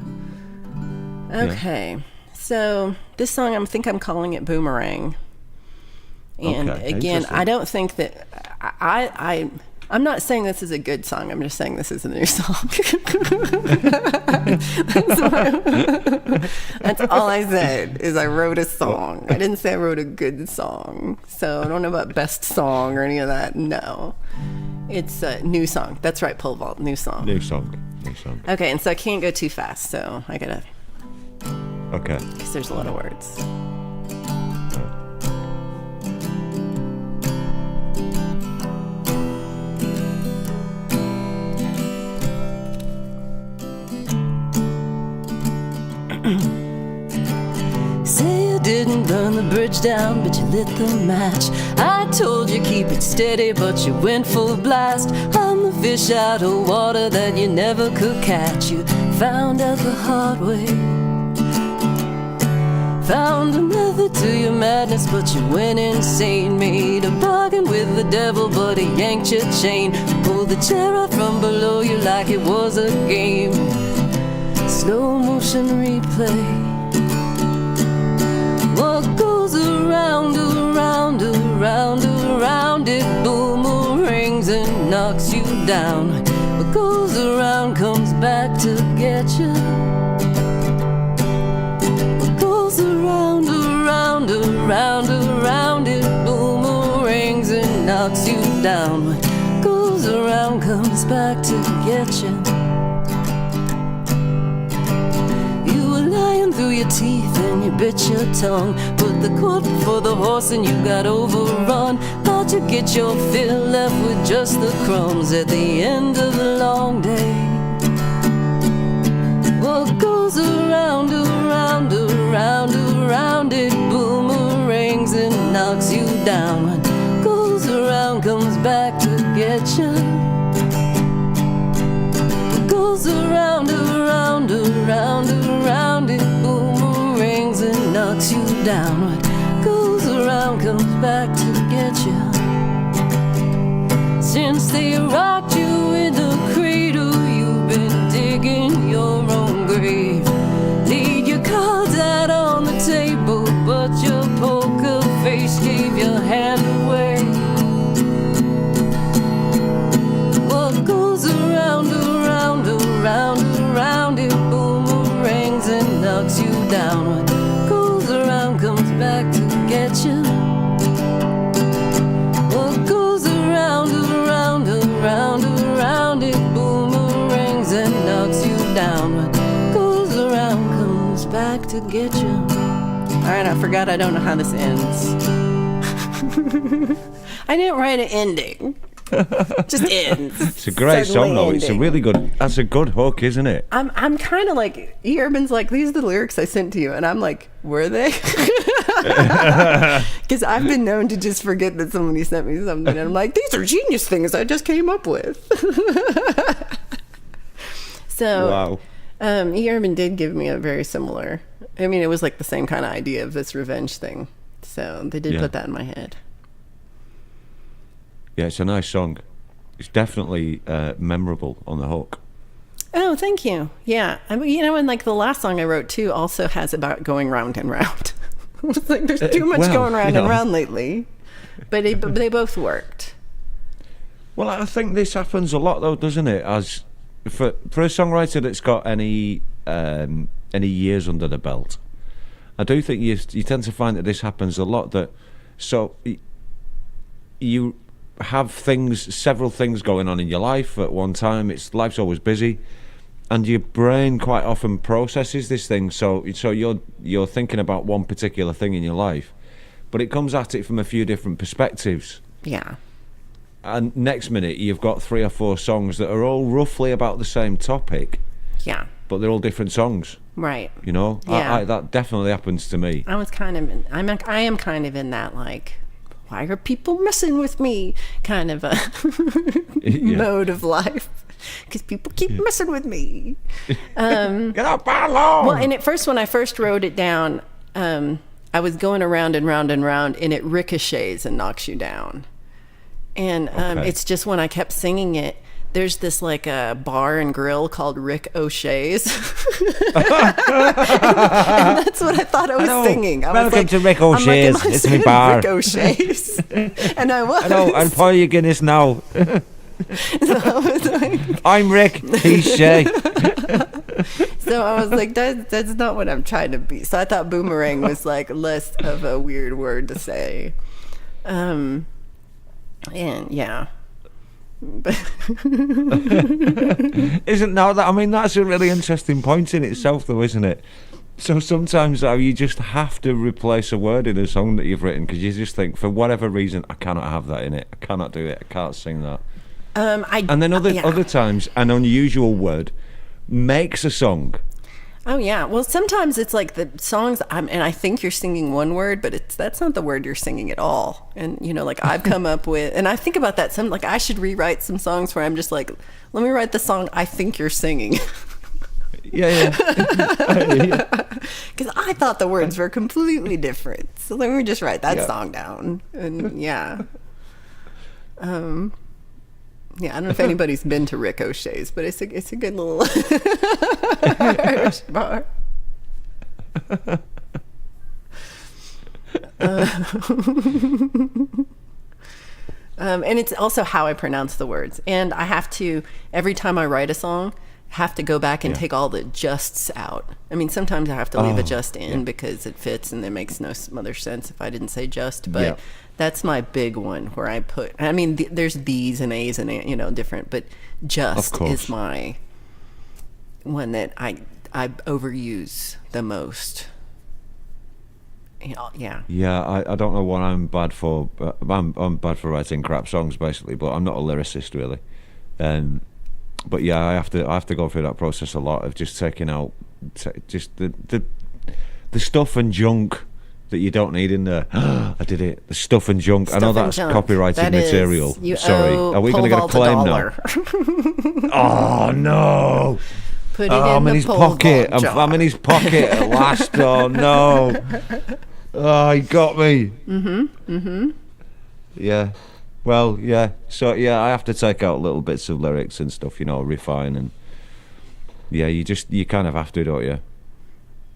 Okay. So this song, I think I'm calling it Boomerang. And again, I don't think that I'm not saying this is a good song. I'm just saying this is a new song. That's all I said, is I wrote a song. I didn't say I wrote a good song. So I don't know about best song or any of that. No. It's a new song. That's right, Pole Vault. New song. New song. Okay, and so I can't go too fast, so I gotta... Okay. Because there's a lot of words. Say you didn't burn the bridge down, but you lit the match. I told you keep it steady, but you went full blast. I'm the fish out of water that you never could catch. You found out the hard way. Found a method to your madness, but you went insane. Made a bargain with the devil, but he yanked your chain. Pulled the chair out from below you like it was a game. Slow motion replay. What goes around, around, around, around, it boomerangs and knocks you down. What goes around comes back to get you. What goes around, around, around, around, it boomerangs and knocks you down. What goes around comes back to get you. Through your teeth and you bit your tongue. Put the cart before the horse and you got overrun. Thought you'd get your fill, left with just the crumbs at the end of the long day. What goes around, around, around, around, it boomerangs and knocks you down. What goes around comes back to get you. What goes around, around, around, around, it boomerangs and knocks you down. What goes around comes back to get you. Since they rocked you in the cradle, you've been digging your own grave. Laid your cards out on the table. to get you. All right, I forgot I don't know how this ends. I didn't write an ending. Just ends. It's a great song, though. It's a really good. That's a good hook, isn't it? I'm kind of like, Urban's like, these are the lyrics I sent to you, and I'm like, were they? Because I've been known to just forget that somebody sent me something, and I'm like, these are genius things I just came up with. So, wow. Urban did give me a very similar. I mean, it was like the same kind of idea of this revenge thing. So they did put that in my head. Yeah, it's a nice song. It's definitely memorable on the hook. Oh, thank you. Yeah. I mean, you know, and like the last song I wrote too also has about going round and round. It's like there's too much going round and round lately. But they both worked. Well, I think this happens a lot though, doesn't it? As for a songwriter that's got any years under the belt, I do think you tend to find that this happens a lot. That so you have several things going on in your life at one time. Life's always busy, and your brain quite often processes this thing. So you're thinking about one particular thing in your life, but it comes at it from a few different perspectives. Yeah. And next minute you've got 3 or 4 songs that are all roughly about the same topic. Yeah. But they're all different songs. Right. You know. Yeah. That definitely happens to me. I am kind of in that like, why are people messing with me kind of a mode of life, because people keep messing with me. Get up along. Well, and at first, when I first wrote it down, I was going around and round and round, and it ricochets and knocks you down. And it's just when I kept singing it, there's this like a bar and grill called Rick O'Shea's. and that's what I thought I was singing. I Welcome to Rick O'Shea's. It's my bar. Rick O'Shea's. And I was. Hello, I'll pour you Guinness now. So I was like, I'm Rick, he's Shay. So I was like, that's not what I'm trying to be. So I thought boomerang was like less of a weird word to say. And yeah. Isn't now that? I mean, that's a really interesting point in itself, though, isn't it? So sometimes you just have to replace a word in a song that you've written because you just think, for whatever reason, I cannot have that in it. I cannot do it. I can't sing that. And then other times, an unusual word makes a song. Oh yeah. Well, sometimes it's like the songs, and I think you're singing one word, but that's not the word you're singing at all. And you know, like I've come up with, and I think about that. Like I should rewrite some songs where I'm just like, let me write the song I think you're singing. Yeah. Because I thought the words were completely different. So let me just write that song down. And yeah. Yeah, I don't know if anybody's been to Rick O'Shea's, but it's a good little Irish bar. And it's also how I pronounce the words. And I have to, every time I write a song, have to go back and take all the justs out. I mean, sometimes I have to leave a just in because it fits and it makes no other sense if I didn't say just. But that's my big one where I put, I mean, there's these and A's and, you know, different, but just is my one that I overuse the most. You know, yeah. Yeah, I don't know what I'm bad for. I'm bad for writing crap songs, basically, but I'm not a lyricist, really. But yeah, I have to go through that process a lot of just taking out just the stuff and junk that you don't need in there. I did it. The stuff and junk. Stuff I know that's copyrighted material. Sorry. Are we going to get a claim now? Oh no. Put it in I'm in the his pocket. I'm in his pocket at last. Oh no. Oh, he got me. Yeah. Well, yeah. So yeah, I have to take out little bits of lyrics and stuff, you know, refine, and yeah, you kind of have to, don't you?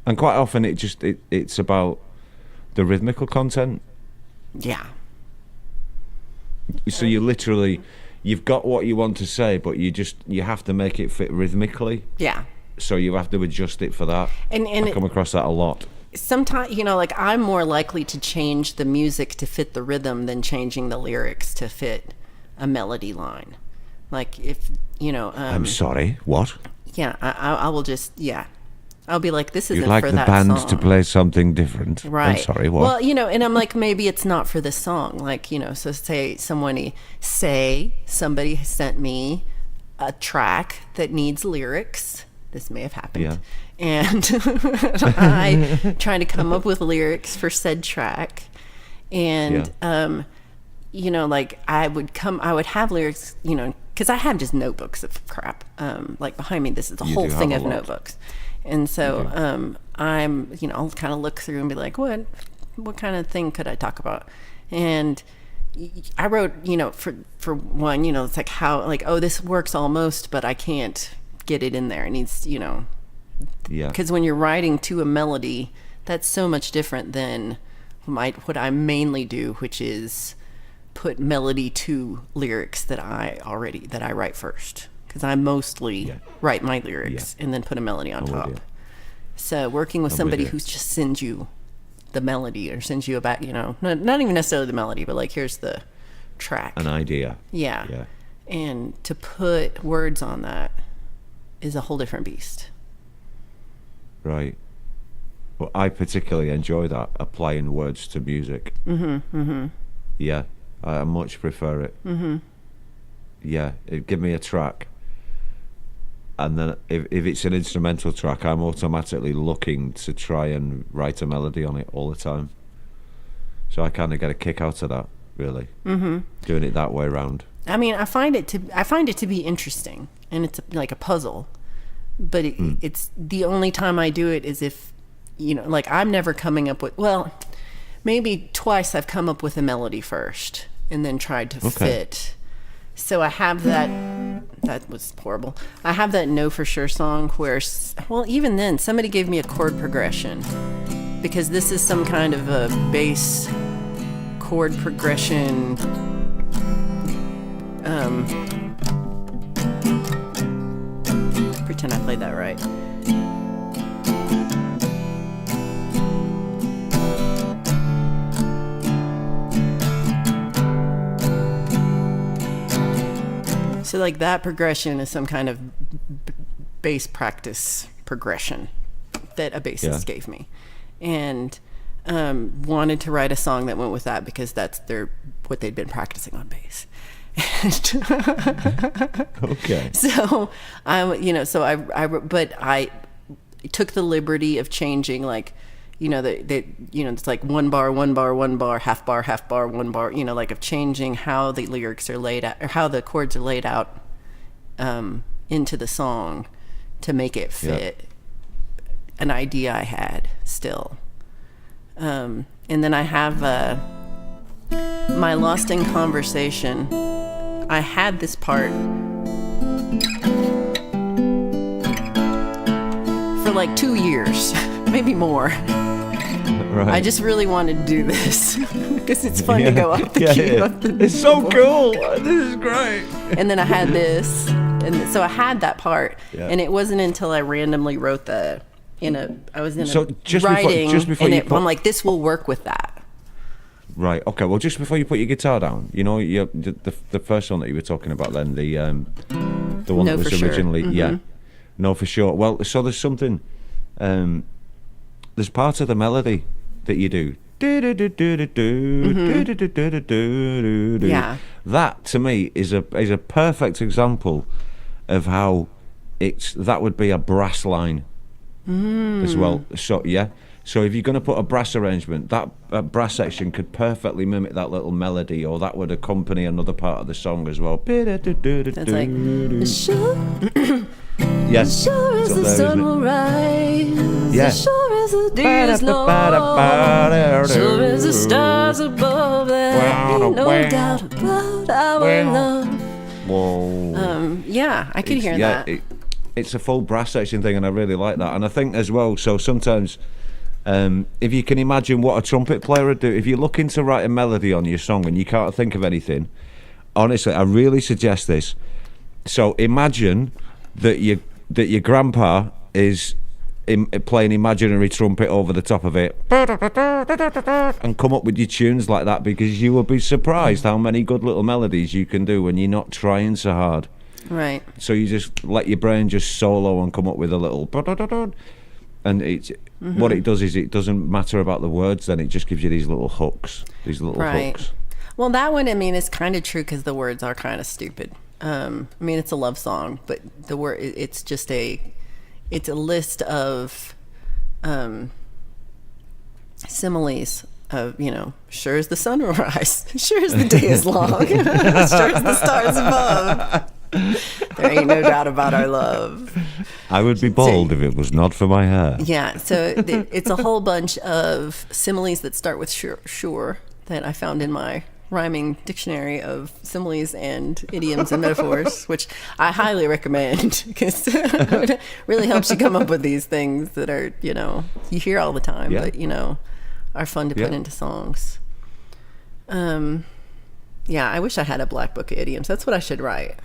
And quite often it's about the rhythmical content. Yeah. So you've got what you want to say, but you have to make it fit rhythmically. Yeah. So you have to adjust it for that. And I come across that a lot. Sometimes, you know, like I'm more likely to change the music to fit the rhythm than changing the lyrics to fit a melody line. Like if, you know... I'm sorry, what? Yeah, I will just, I'll be like, this isn't You'd like for the that band song. to play something different. Right. I'm sorry, what? Well, and I'm like, maybe it's not for this song. Like, so say somebody sent me a track that needs lyrics. This may have happened. Yeah. And I trying to come up with lyrics for said track. And, like I would have lyrics, because I have just notebooks of crap. Like behind me, this is a whole thing of notebooks. And so I'm, I'll kind of look through and be like, what kind of thing could I talk about? And I wrote, for one, it's like how, like, oh, this works almost, but I can't get it in there. It needs, because when you're writing to a melody, that's so much different than what I mainly do, which is put melody to lyrics that I write first. Because I mostly write my lyrics and then put a melody on top. So working with somebody who just sends you the melody or sends you about, not even necessarily the melody, but like, here's the track. An idea. Yeah. And to put words on that is a whole different beast. Right. Well, I particularly enjoy that, applying words to music. Yeah, I much prefer it. Yeah, give me a track. And then if it's an instrumental track, I'm automatically looking to try and write a melody on it all the time. So I kind of get a kick out of that, really. Doing it that way around. I mean, I find it to be interesting, and it's like a puzzle. But it's the only time I do it is if, like I'm never coming up with, well, maybe twice I've come up with a melody first and then tried to fit. So I have that was horrible. I have that Know For Sure song where, well, even then, somebody gave me a chord progression because this is some kind of a bass chord progression. Pretend I played that right. So like that progression is some kind of bass practice progression that a bassist gave me, and wanted to write a song that went with that because that's what they'd been practicing on bass. Okay. So I took the liberty of changing, like, it's like one bar, half bar, one bar, like of changing how the lyrics are laid out or how the chords are laid out into the song to make it fit an idea I had still. And then I have my Lost in Conversation. I had this part for like 2 years, maybe more. Right. I just really wanted to do this because it's fun to go up the key. Up the it's so cool. This is great. And then I had this, and so I had that part, and it wasn't until I randomly wrote I was in writing, I'm like, this will work with that. Right. Okay. Well, just before you put your guitar down, the first one that you were talking about, then the one that was originally, Know For Sure. Well, so there's something, there's part of the melody that you do. Yeah. That to me is a perfect example of how that would be a brass line as well. So So if you're going to put a brass arrangement, that brass section could perfectly mimic that little melody, or that would accompany another part of the song as well. That's like, sure, yes, sure as the sun will rise, yes, sure as the dew is low, sure as the stars above, there ain't no doubt about our love. Whoa. Yeah, I could hear that. It's a full brass section thing, and I really like that. And I think as well, so sometimes, if you can imagine what a trumpet player would do, if you're looking to write a melody on your song and you can't think of anything, honestly, I really suggest this. So imagine that your grandpa is playing imaginary trumpet over the top of it, and come up with your tunes like that, because you will be surprised how many good little melodies you can do when you're not trying so hard. Right. So you just let your brain just solo and come up with a little, And what it does is it doesn't matter about the words. Then it just gives you these little hooks. Hooks. Well, that one, I mean, is kind of true because the words are kind of stupid. I mean, it's a love song, but the word it's a list of similes of, sure as the sun will rise, sure as the day is long, sure as the stars above. There ain't no doubt about our love. I would be bald if it was not for my hair. Yeah, so it's a whole bunch of similes that start with sure that I found in my rhyming dictionary of similes and idioms and metaphors, which I highly recommend because it really helps you come up with these things that are, you hear all the time, but, are fun to put into songs. Yeah, I wish I had a black book of idioms. That's what I should write.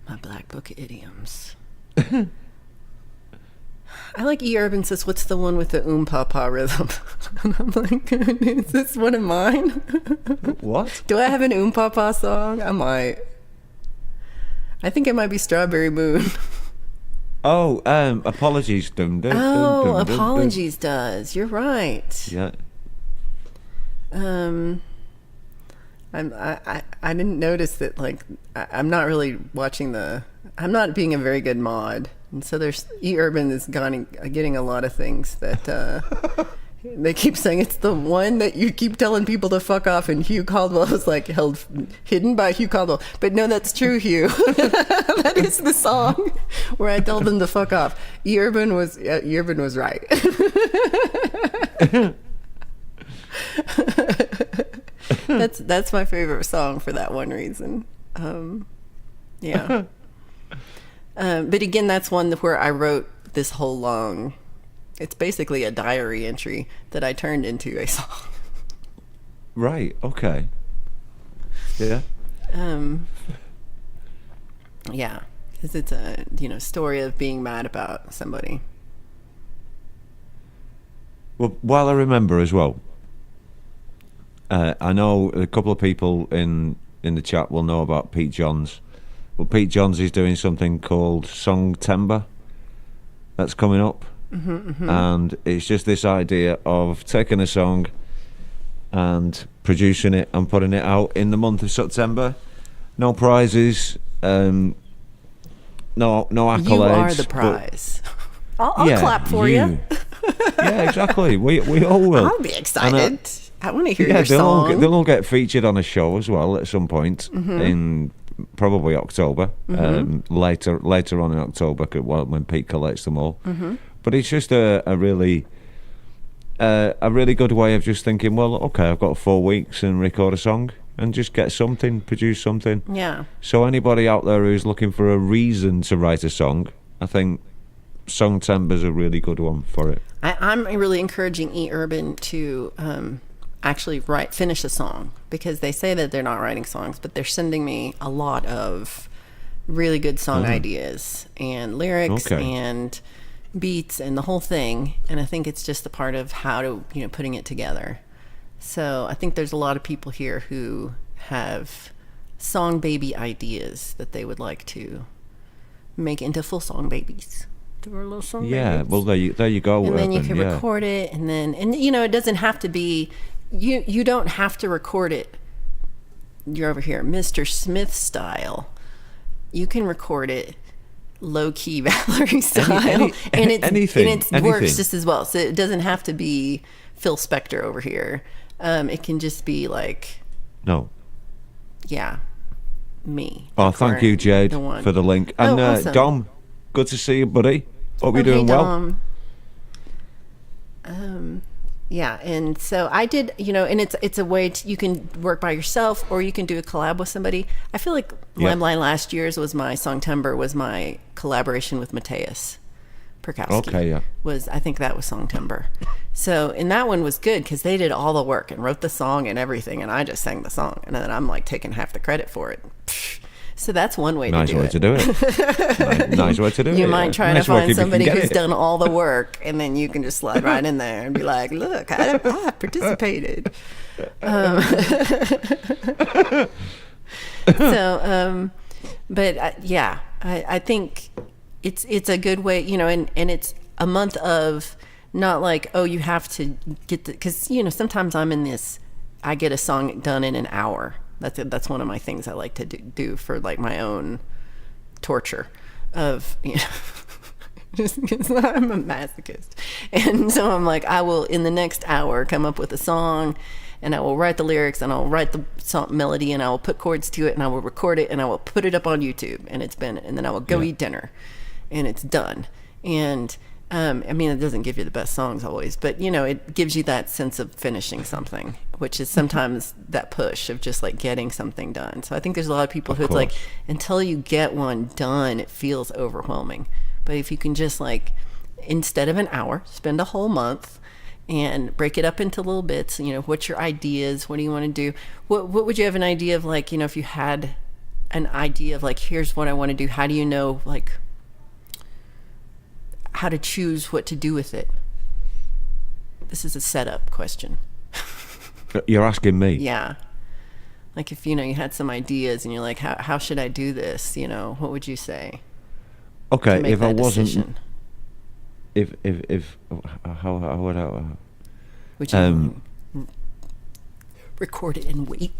My black book of idioms. I like E. Urban says, what's the one with the pa rhythm? And I'm like, is this one of mine? What? Do I have an pa song? I might. I think it might be Strawberry Moon. Oh, Apologies. Apologies does. You're right. Yeah. I didn't notice that, like, I'm not really watching I'm not being a very good mod. And so there's E. Urban is getting a lot of things that they keep saying it's the one that you keep telling people to fuck off, and Hugh Caldwell is like hidden by Hugh Caldwell. But no, that's true, Hugh. That is the song where I told them to fuck off. E. Urban was right. That's my favorite song for that one reason. Yeah. But again, that's one where I wrote this whole long, it's basically a diary entry that I turned into a song. Right, okay. Yeah. Yeah, because it's a, story of being mad about somebody. Well, while I remember as well, I know a couple of people in the chat will know about Pete Johns. Well, Pete Johns is doing something called Songtember that's coming up. And it's just this idea of taking a song and producing it and putting it out in the month of September. No prizes, no accolades. You are the prize. I'll clap for you. Yeah, exactly. We all will. I'll be excited. I want to hear your song. They'll all get featured on a show as well at some point in probably October, later on in October, when Pete collects them all. But it's just a really good way of just thinking, well, okay, I've got 4 weeks and record a song and just get something, produce something. Yeah. So anybody out there who's looking for a reason to write a song, I think Songtember's a really good one for it. I'm really encouraging E. Urban to actually finish a song, because they say that they're not writing songs, but they're sending me a lot of really good song ideas and lyrics and beats and the whole thing. And I think it's just a part of how to, putting it together. So I think there's a lot of people here who have song baby ideas that they would like to make into full song babies. Little song babies. Well, there you go. And then you can record it, and it doesn't have to be, you don't have to record it. You're over here, Mr. Smith style. You can record it low key Valerie style, and it works just as well. So it doesn't have to be Phil Spector over here. It can just be like, me. Oh, thank you, Jade, for the link. And awesome. Dom, good to see you, buddy. Hope you're doing well. Yeah, and so I did, and it's a way you can work by yourself, or you can do a collab with somebody. I feel like Limelight last year's was my Songtember, was my collaboration with Mateus Perkowski. Okay, yeah. I think that was Songtember. So, and that one was good because they did all the work and wrote the song and everything, and I just sang the song, and then I'm like taking half the credit for it. So that's one way to do it. Nice way to do it. You might try to find somebody who's done all the work, and then you can just slide right in there and be like, look, I participated. I think it's a good way, and it's a month of not like, oh, you have to get the, because, you know, sometimes I'm in this, I get a song done in an hour. That's one of my things I like to do for like my own torture of, you know, just because I'm a masochist. And so I'm like, I will in the next hour come up with a song, and I will write the lyrics, and I'll write the song melody, and I will put chords to it, and I will record it, and I will put it up on YouTube, and then I will go eat dinner, and it's done. And I mean, it doesn't give you the best songs always, but you know, it gives you that sense of finishing something, which is sometimes that push of just like getting something done. So I think there's a lot of people who it's like, until you get one done, it feels overwhelming. But if you can just like, instead of an hour, spend a whole month and break it up into little bits. You know, what's your ideas? What do you want to do? What would you have an idea of, like, you know, if you had an idea of like, here's what I want to do. How do you know, like, how to choose what to do with it? This is a setup question. You're asking me? Yeah. Like, if, you know, you had some ideas and you're like, how should I do this? You know, what would you say? Okay, if I wasn't, decision? if how would I? Would you record it and wait?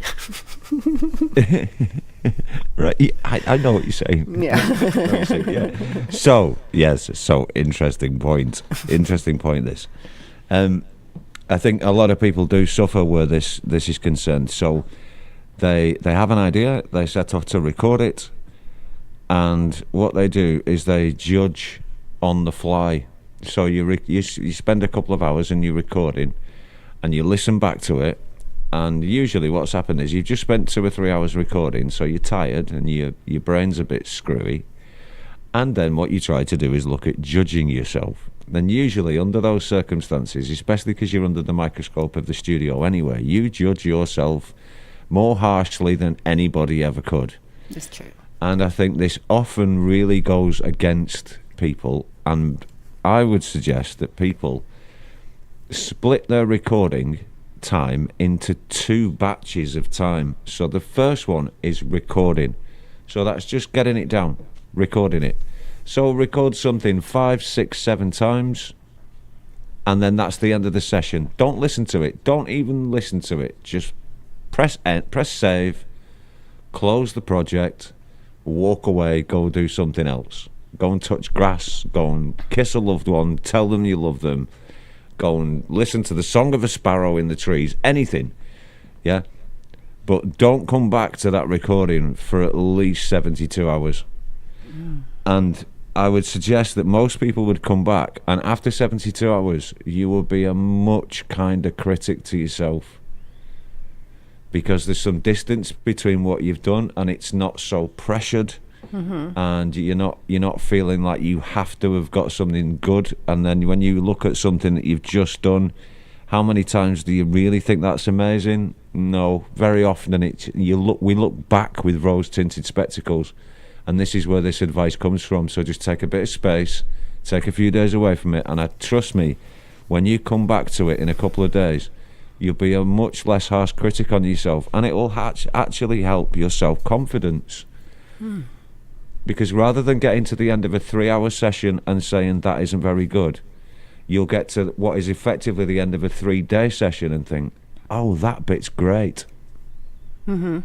Right, I know what you're saying. Yeah. So yes, so interesting point. This. I think a lot of people do suffer where this is concerned. So they have an idea, they set off to record it, and what they do is they judge on the fly. So you spend a couple of hours and you're recording, and you listen back to it, and usually what's happened is you've just spent 2 or 3 hours recording, so you're tired and your brain's a bit screwy, and then what you try to do is look at judging yourself. Then usually under those circumstances, especially because you're under the microscope of the studio anyway, you judge yourself more harshly than anybody ever could. That's true. And I think this often really goes against people, and I would suggest that people split their recording time into 2 batches of time. So the first one is recording. So that's just getting it down, recording it. So record something 5, 6, 7 times, and then that's the end of the session. Don't listen to it. Don't even listen to it. Just press save, close the project, walk away, go do something else. Go and touch grass, go and kiss a loved one, tell them you love them, go and listen to the song of a sparrow in the trees, anything, yeah? But don't come back to that recording for at least 72 hours. And I would suggest that most people would come back, and after 72 hours, you will be a much kinder critic to yourself, because there's some distance between what you've done, and it's not so pressured. And you're not feeling like you have to have got something good. And then when you look at something that you've just done, how many times do you really think that's amazing? No, very often we look back with rose-tinted spectacles, and this is where this advice comes from. So just take a bit of space, take a few days away from it, and trust me, when you come back to it in a couple of days, you'll be a much less harsh critic on yourself, and it will actually help your self-confidence. Because rather than getting to the end of a 3-hour session and saying that isn't very good, you'll get to what is effectively the end of a 3-day session and think, oh, that bit's great. And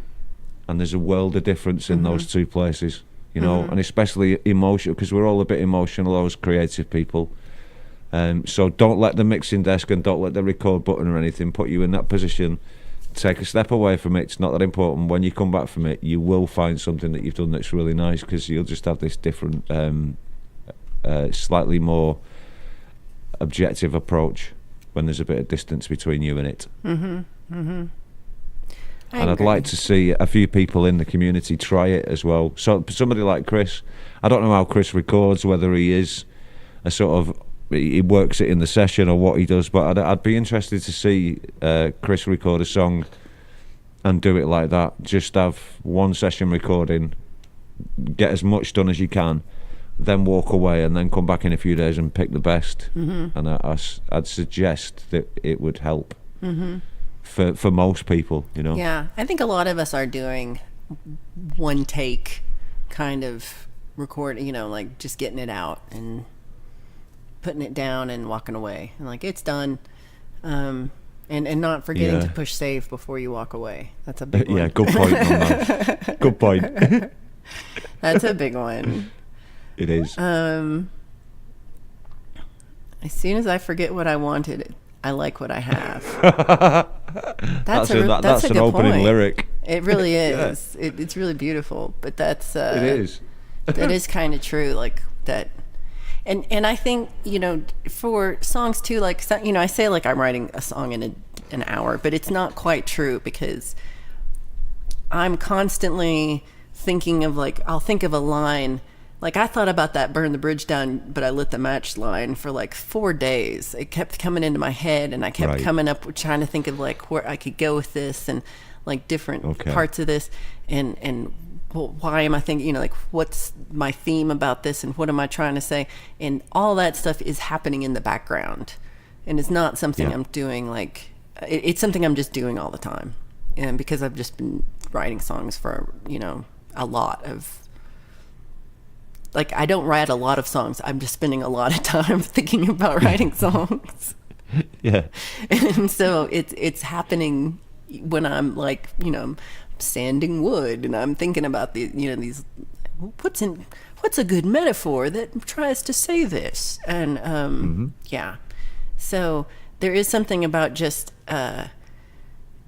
there's a world of difference in those 2 places, you know, and especially emotional, because we're all a bit emotional as creative people. So don't let the mixing desk and don't let the record button or anything put you in that position. Take a step away from it. It's not that important. When you come back from it, you will find something that you've done that's really nice, because you'll just have this different, slightly more objective approach when there's a bit of distance between you and it. And I'd like to see a few people in the community try it as well. So somebody like Chris, I don't know how Chris records, whether he is a sort of, he works it in the session or what he does, but I'd be interested to see Chris record a song and do it like that. Just have 1 session recording, get as much done as you can, then walk away, and then come back in a few days and pick the best. And I'd suggest that it would help for most people, you know. Yeah, I think a lot of us are doing 1 take kind of recording, you know, like just getting it out and putting it down and walking away, and like, it's done. And not forgetting to push save before you walk away. That's a big one. Yeah, good point on that. Good point. That's a big one. It is. As soon as I forget what I wanted, I like what I have. That's an opening point. Lyric. It really is. It's really beautiful. But that's it is. That is kind of true. Like that. And I think, for songs too, like, I say like I'm writing a song in an hour, but it's not quite true, because I'm constantly thinking of, like, I'll think of a line. Like, I thought about that burn the bridge down, but I lit the match line for like 4 days. It kept coming into my head, and I kept coming up with trying to think of like where I could go with this, and like different parts of this, and why am I thinking, like, what's my theme about this, and what am I trying to say? And all that stuff is happening in the background, and it's not something I'm doing, like, it's something I'm just doing all the time. And because I've just been writing songs for, a lot of, like, I don't write a lot of songs. I'm just spending a lot of time thinking about writing songs. Yeah. And so it's happening when I'm like, sanding wood, and I'm thinking about these, what's a good metaphor that tries to say this, and so there is something about just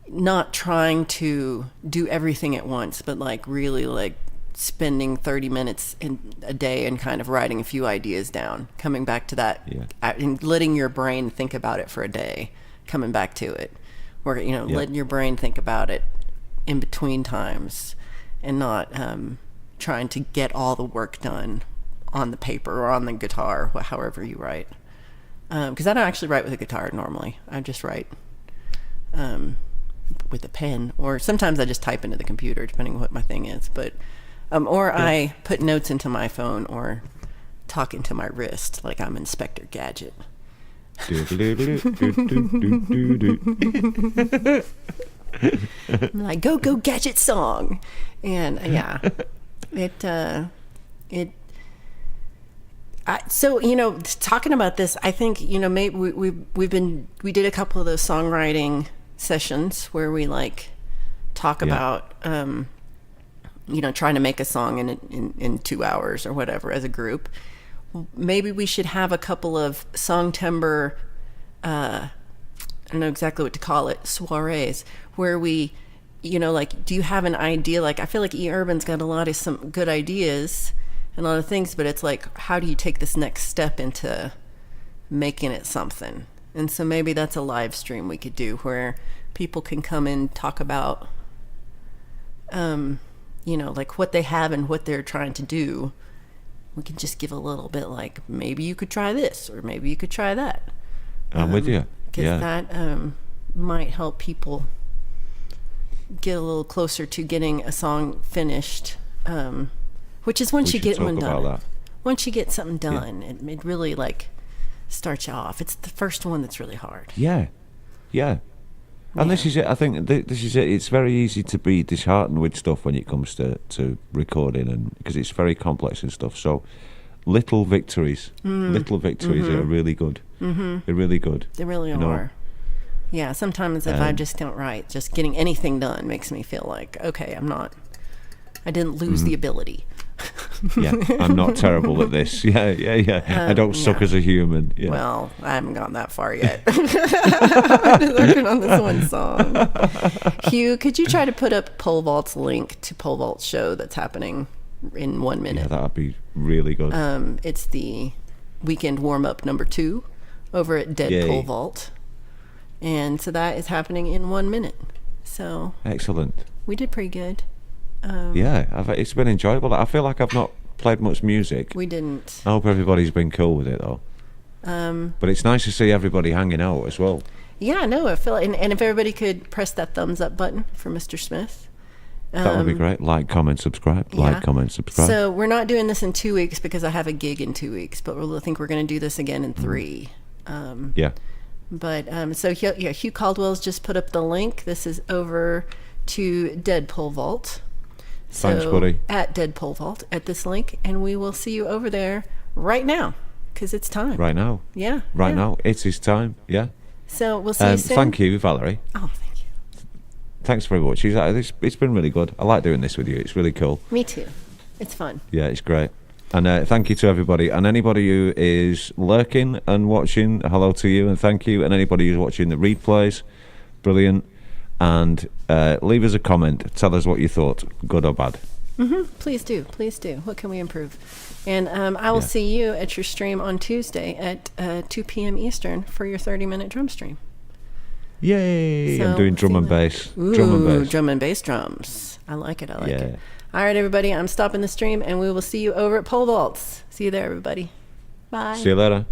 not trying to do everything at once, but like really like spending 30 minutes in a day and kind of writing a few ideas down, coming back to that, and letting your brain think about it for a day, coming back to it, or letting your brain think about it in between times, and not trying to get all the work done on the paper or on the guitar, however you write. Because I don't actually write with a guitar normally. I just write with a pen, or sometimes I just type into the computer, depending on what my thing is. But I put notes into my phone or talk into my wrist, like I'm Inspector Gadget. Like, go gadget song. And talking about this, I think, maybe we did a couple of those songwriting sessions where we like talk about trying to make a song in 2 hours or whatever as a group. Maybe we should have a couple of song timbre, I don't know exactly what to call it, soirees, where we, like, do you have an idea? Like, I feel like E. Urban's got a lot of some good ideas and a lot of things, but it's like, how do you take this next step into making it something? And so maybe that's a live stream we could do where people can come and talk about, like what they have and what they're trying to do. We can just give a little bit, like, maybe you could try this, or maybe you could try that. I'm with you. Because that might help people get a little closer to getting a song finished, which is once you get one done. Once you get something done, it really, like, starts you off. It's the first one that's really hard. Yeah. And this is it. I think this is it. It's very easy to be disheartened with stuff when it comes to recording, and because it's very complex and stuff. So little victories are really good. They're really good. They really are. Yeah, sometimes if I just don't write, just getting anything done makes me feel like, okay, I didn't lose the ability. I'm not terrible at this. I don't suck as a human. Well, I haven't gone that far yet. I'm just working on this one song. Hugh, could you try to put up Pole Vault's link to Pole Vault's show that's happening in 1 minute? Yeah, that'd be really good. It's the weekend warm-up number 2 over at Dead Pole Vault. And so that is happening in 1 minute. So excellent. We did pretty good. It's been enjoyable. I feel like I've not played much music. We didn't. I hope everybody's been cool with it though. But it's nice to see everybody hanging out as well. Yeah, no, I feel, and if everybody could press that thumbs up button for Mr. Smith. That would be great. Like, comment, subscribe. Like, comment, subscribe. So we're not doing this in 2 weeks because I have a gig in 2 weeks, but I think we're going to do this again in 3. But so Hugh Caldwell's just put up the link. This is over to Dead Pole Vault. So, thanks, buddy. At Dead Pole Vault at this link, and we will see you over there right now. because it's time. Right now. Yeah. Right now. It is time. Yeah. So we'll see you soon. Thank you, Valerie. Oh, thank you. Thanks very much. It's been really good. I like doing this with you. It's really cool. Me too. It's fun. Yeah, it's great. And thank you to everybody. And anybody who is lurking and watching, hello to you and thank you. And anybody who's watching the replays, brilliant. And leave us a comment. Tell us what you thought, good or bad. Please do. Please do. What can we improve? And I will see you at your stream on Tuesday at 2 p.m. Eastern for your 30-minute drum stream. Yay! So, I'm doing drum and bass. Ooh, Drum and bass. Drum and bass drums. I like it. All right, everybody. I'm stopping the stream, and we will see you over at Pole Vaults. See you there, everybody. Bye. See you later.